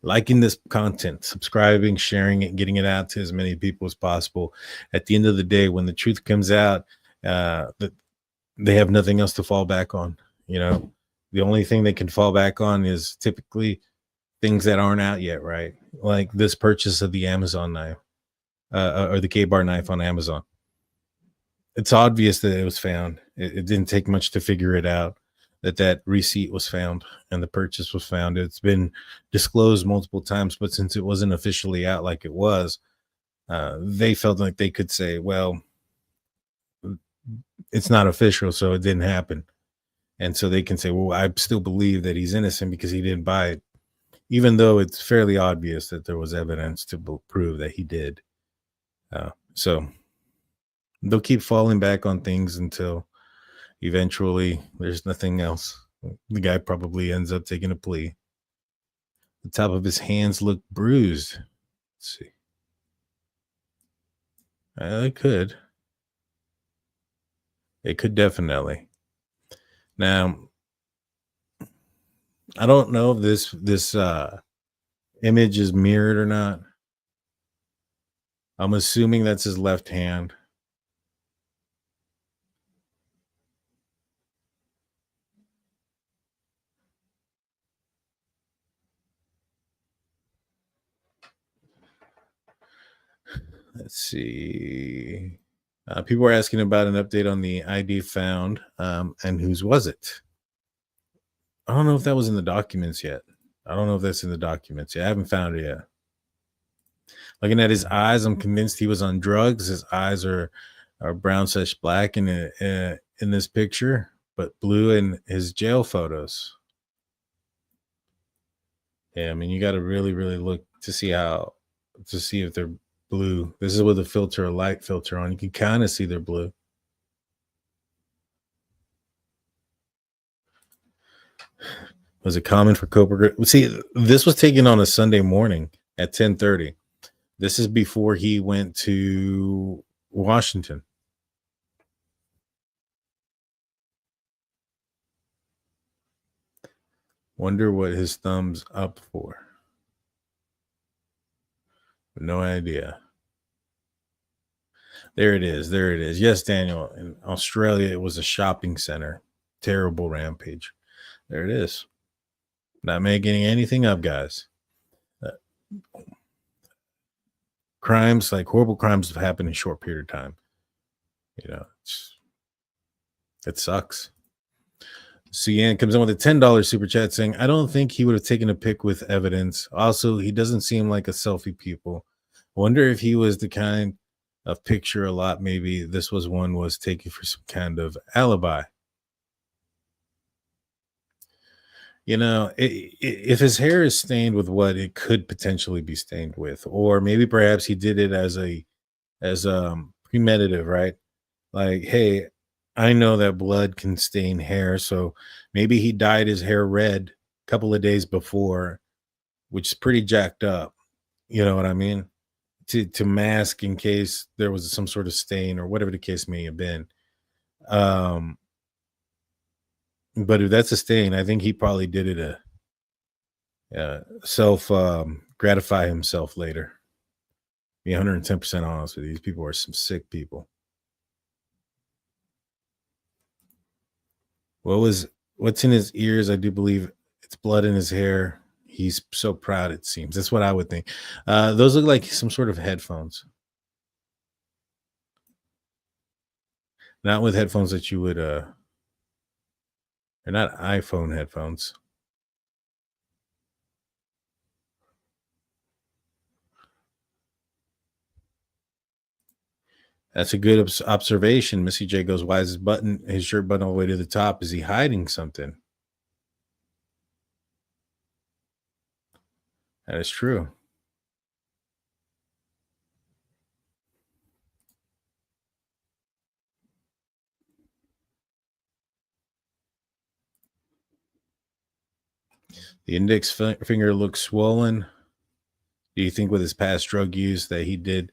Liking this content, subscribing, sharing it, getting it out to as many people as possible. At the end of the day, when the truth comes out, they have nothing else to fall back on. The only thing they can fall back on is typically things that aren't out yet, right? Like this purchase of the Amazon knife, or the KBAR knife on Amazon. It's obvious that it was found. It didn't take much to figure it out. That receipt was found and the purchase was found. It's been disclosed multiple times, but since it wasn't officially out like it was, they felt like they could say, well, it's not official, so it didn't happen. And so they can say, well, I still believe that he's innocent because he didn't buy it, even though it's fairly obvious that there was evidence to prove that he did. So they'll keep falling back on things until eventually there's nothing else. The guy probably ends up taking a plea. The top of his hands look bruised. Let's see. It could. It could definitely. Now, I don't know if this image is mirrored or not. I'm assuming that's his left hand. Let's see. People are asking about an update on the ID found, and whose was it? I don't know if that was in the documents yet. I don't know if that's in the documents yet. I haven't found it yet. Looking at his eyes, I'm convinced he was on drugs. His eyes are brown/black in this picture, but blue in his jail photos. Yeah, I mean, you got to really, really look to see if they're blue. This is with a light filter on. You can kind of see they're blue. Was it common for Kohberger? See, this was taken on a Sunday morning at 10:30. This is before he went to Washington. Wonder what his thumbs up for. No idea. There it is. There it is. Yes, Daniel. In Australia, it was a shopping center. Terrible rampage. There it is. Not making anything up, guys. Crimes, like horrible crimes, have happened in a short period of time. It sucks. Cian comes in with a $10 super chat saying, I don't think he would have taken a pic with evidence. Also, he doesn't seem like a selfie people. Wonder if he was the kind of picture a lot. Maybe this was taken for some kind of alibi. if his hair is stained with what it could potentially be stained with, or maybe perhaps he did it as premeditative, right? Like, hey, I know that blood can stain hair, so maybe he dyed his hair red a couple of days before, which is pretty jacked up. You know what I mean? To mask in case there was some sort of stain or whatever the case may have been. Um, but if that's a stain, I think he probably did it self gratify himself later. Be 110% honest with you. These people are some sick people. What's in his ears? I do believe it's blood in his hair. He's so proud, it seems. That's what I would think. Those look like some sort of headphones. Not with headphones that you would they're not iPhone headphones. That's a good observation. Missy J goes, why is his shirt button all the way to the top? Is he hiding something? That is true. The index finger looks swollen. Do you think with his past drug use that he did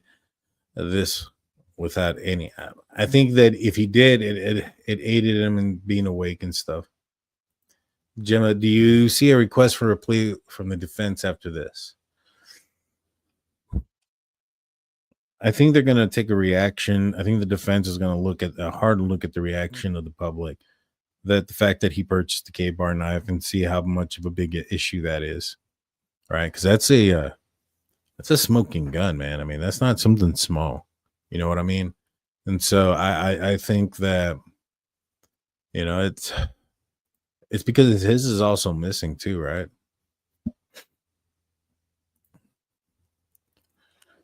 this without any? I think that if he did, it aided him in being awake and stuff. Gemma, do you see a request for a plea from the defense after this? I think they're going to take a reaction. I think the defense is going to look at a hard look at the reaction of the public, that the fact that he purchased the KBAR knife, and see how much of a big issue that is, right? Because that's a smoking gun, man. I mean, that's not something small. You know what I mean? And so I think that, it's because his is also missing too, right?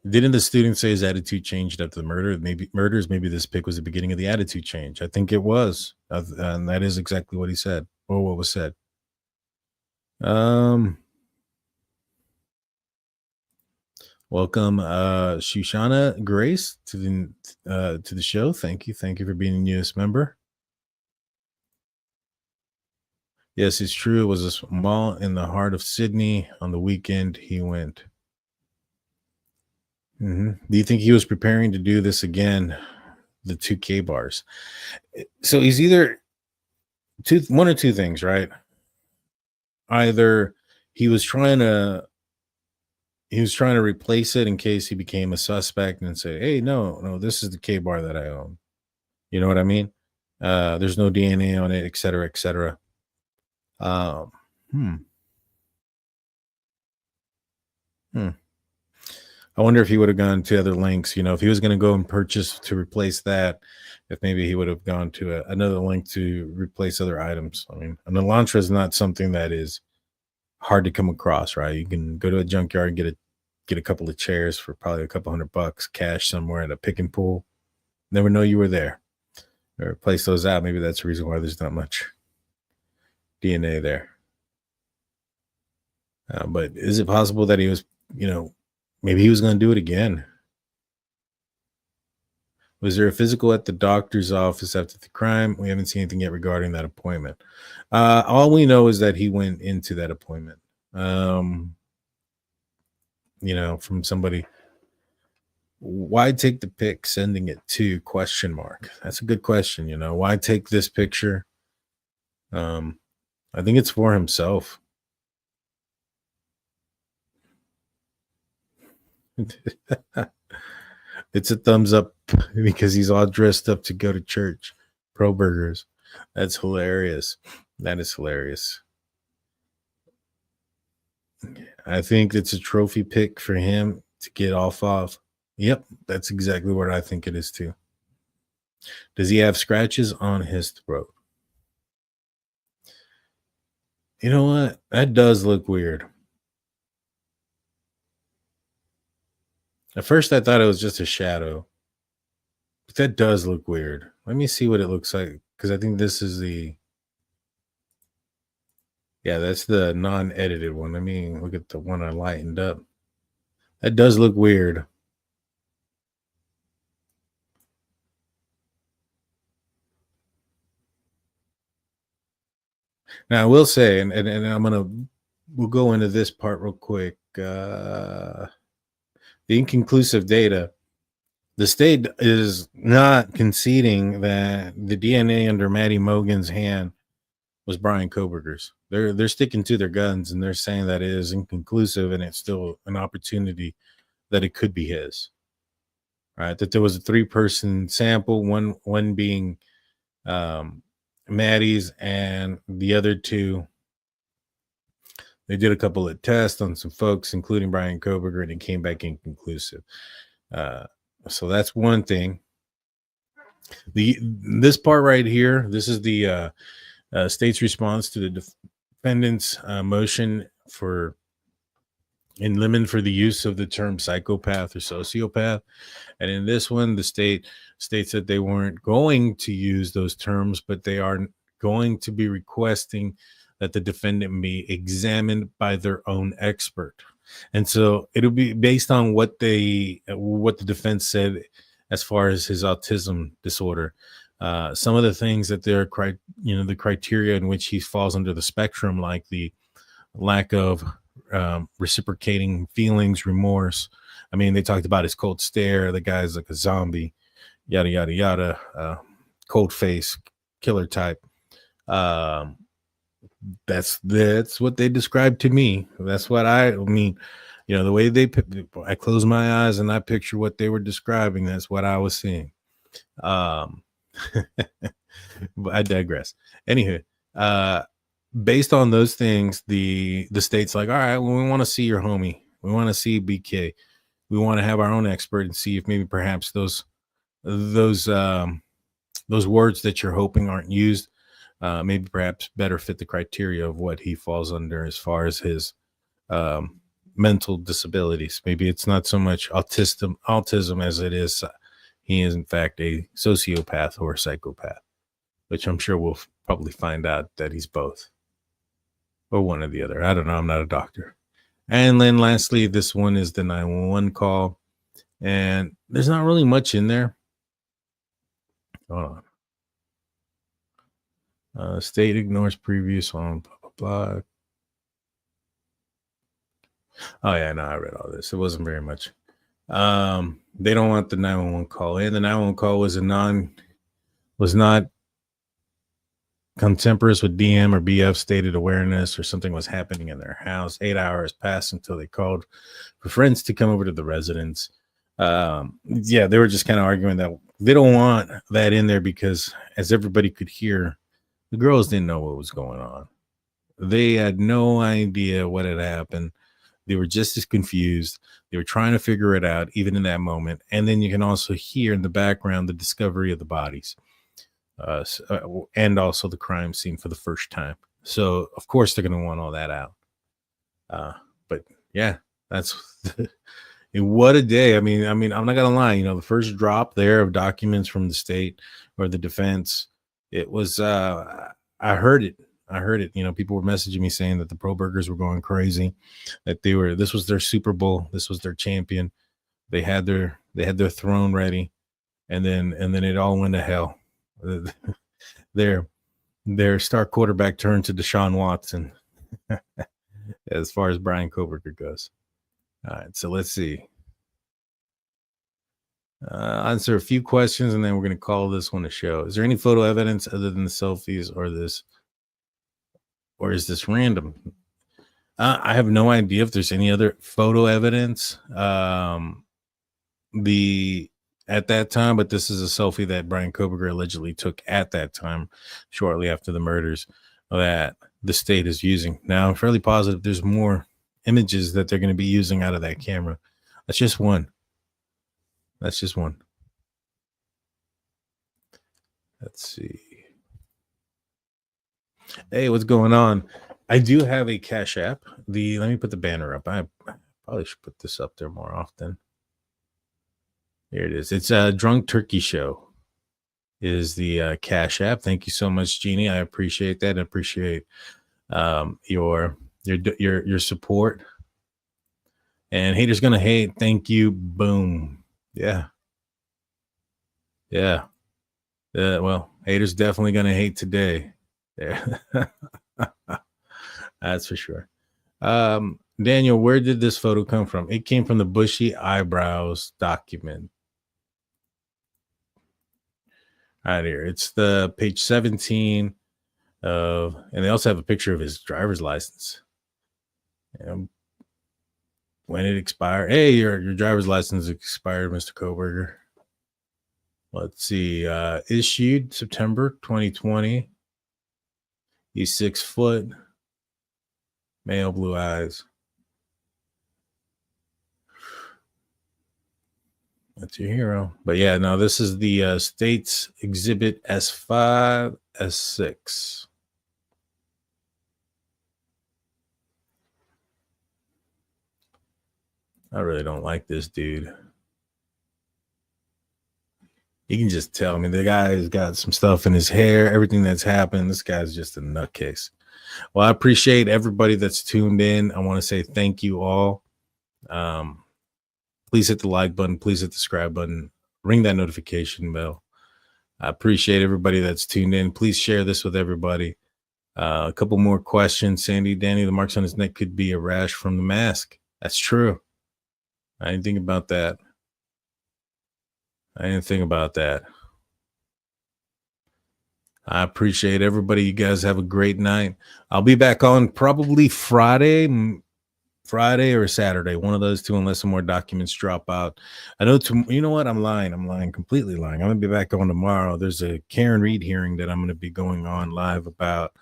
Didn't the student say his attitude changed after the maybe this pic was the beginning of the attitude change? I think it was. And that is exactly what he said, or what was said. Welcome, Shoshana Grace to the show. Thank you for being a newest member. Yes, it's true. It was a mall in the heart of Sydney. On the weekend, he went. Do you think he was preparing to do this again? The 2 KBARs. So he's either one or two things, right? Either he was trying to replace it in case he became a suspect and say, hey, no, this is the KBAR that I own. You know what I mean? There's no DNA on it, et cetera, et cetera. I wonder if he would have gone to other links, if he was going to go and purchase to replace that, if maybe he would have gone to another link to replace other items. I mean, an Elantra is not something that is hard to come across, right? You can go to a junkyard and get a couple of chairs for probably a couple $100 cash somewhere at a pick and pull. Never know you were there. Or replace those out. Maybe that's the reason why there's not much DNA there. But is it possible that he was, maybe he was going to do it again? Was there a physical at the doctor's office after the crime? We haven't seen anything yet regarding that appointment. All we know is that he went into that appointment, from somebody. Why take the pic sending it to ? That's a good question. Why take this picture? I think it's for himself. It's a thumbs up because he's all dressed up to go to church. Pro burgers. That's hilarious. That is hilarious. I think it's a trophy pick for him to get off of. Yep, that's exactly what I think it is too. Does he have scratches on his throat? You know what? That does look weird. At first, I thought it was just a shadow. But that does look weird. Let me see what it looks like, because I think this is the... Yeah, that's the non-edited one. I mean, look at the one I lightened up. That does look weird. Now I will say, and we'll go into this part real quick. The inconclusive data. The state is not conceding that the DNA under Maddie Mogen's hand was Bryan Kohberger's. They're sticking to their guns, and they're saying that it is inconclusive, and it's still an opportunity that it could be his. Right? That there was a 3-person sample, one being Maddie's, and the other 2. They did a couple of tests on some folks, including Bryan Kohberger, and it came back inconclusive. So that's one thing. This part right here, this is the state's response to the defendant's motion in limine for the use of the term psychopath or sociopath. And in this one, the state states that they weren't going to use those terms, but they are going to be requesting that the defendant be examined by their own expert. And so it'll be based on what the defense said as far as his autism disorder. Some of the things that they're, the criteria in which he falls under the spectrum, like the lack of reciprocating feelings, remorse. I mean, they talked about his cold stare. The guy's like a zombie, yada, yada, yada, cold face, killer type. That's what they described to me. That's what I mean, the way I close my eyes and I picture what they were describing. That's what I was seeing. But I digress. Anywho, based on those things, the state's like, all right, well, we want to see your homie. We want to see BK. We want to have our own expert and see if maybe perhaps those words that you're hoping aren't used, maybe perhaps better fit the criteria of what he falls under as far as his mental disabilities. Maybe it's not so much autism as it is he is in fact a sociopath or a psychopath, which I'm sure we'll probably find out that he's both or one or the other. I don't know. I'm not a doctor. And then lastly, this one is the 911 call, and there's not really much in there. Hold on. State ignores previous on blah, blah, blah. Oh, yeah, no, I read all this. It wasn't very much. They don't want the 911 call in. The 911 call was not contemporaneous with DM or BF stated awareness or something was happening in their house. 8 hours passed until they called for friends to come over to the residence. Yeah, they were just kind of arguing that they don't want that in there because, as everybody could hear, the girls didn't know what was going on. They had no idea what had happened. They were just as confused. They were trying to figure it out, even in that moment. And then you can also hear in the background the discovery of the bodies, and also the crime scene for the first time. So, of course, they're going to want all that out. But yeah, that's what a day. I mean, I'm not going to lie. The first drop there of documents from the state or the defense, it was, I heard it. People were messaging me saying that the Kohbergers were going crazy, that this was their Super Bowl. This was their champion. They had their throne ready. And then it all went to hell. Their star quarterback turned to Deshaun Watson as far as Bryan Kohberger goes. All right. So let's see. Answer a few questions and then we're going to call this one a show. Is there any photo evidence other than the selfies or is this random? I have no idea if there's any other photo evidence at that time, but this is a selfie that Bryan Kohberger allegedly took at that time, shortly after the murders, that the state is using. Now, I'm fairly positive there's more images that they're going to be using out of that camera. That's just one. Let's see. Hey, what's going on? I do have a Cash App. Let me put the banner up. I probably should put this up there more often. Here it is. It's a Drunkturkeyshow is the Cash App. Thank you so much, Jeannie. I appreciate that. I appreciate your support. And haters gonna hate. Thank you. Boom. Yeah. Well, haters definitely gonna hate today. Yeah. That's for sure. Daniel, where did this photo come from? It came from the bushy eyebrows document. Right here. It's the page 17 of, and they also have a picture of his driver's license. When it expired. Hey, your driver's license expired, Mr. Kohberger. Let's see. Issued September 2020. He's 6 foot. Male, blue eyes. That's your hero. But yeah, no, this is the State's Exhibit S5, S6. I really don't like this dude. You can just tell. I mean, the guy's got some stuff in his hair, everything that's happened. This guy's just a nutcase. Well, I appreciate everybody that's tuned in. I want to say thank you all. Please hit the like button. Please hit the subscribe button. Ring that notification bell. I appreciate everybody that's tuned in. Please share this with everybody. A couple more questions. Sandy, Danny, the marks on his neck could be a rash from the mask. That's true. I didn't think about that. I appreciate everybody. You guys have a great night. I'll be back on probably Friday or Saturday, one of those two, unless some more documents drop out. I know, you know what? I'm lying, completely lying. I'm going to be back on tomorrow. There's a Karen Reed hearing that I'm going to be going on live about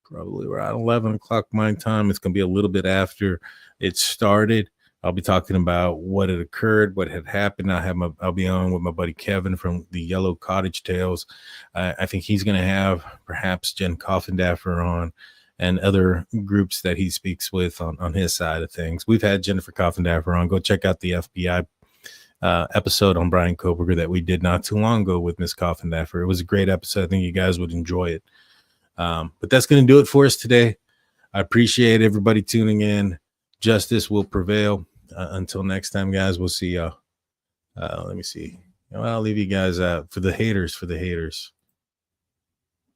probably around 11 o'clock my time. It's going to be a little bit after it started. I'll be talking about what had occurred, what had happened. I'll be on with my buddy Kevin from the Yellow Cottage Tales. I think he's going to have perhaps Jen Coffindaffer on, and other groups that he speaks with on his side of things. We've had Jennifer Coffindaffer on. Go check out the FBI episode on Bryan Kohberger that we did not too long ago with Miss Coffindaffer. It was a great episode. I think you guys would enjoy it. But that's going to do it for us today. I appreciate everybody tuning in. Justice will prevail. Until next time, guys, we'll see y'all. Let me see. I'll leave you guys out for the haters.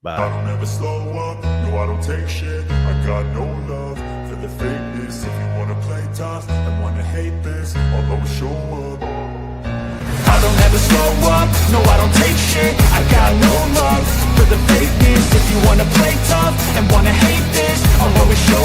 Bye. I don't ever slow up, no, I don't take shit. I got no love for the fakeness. If you wanna play tough and wanna hate this, I'll always show up. I don't ever slow up, no, I don't take shit. I got no love for the fakeness. If you wanna play tough and wanna hate this, I'll always show up.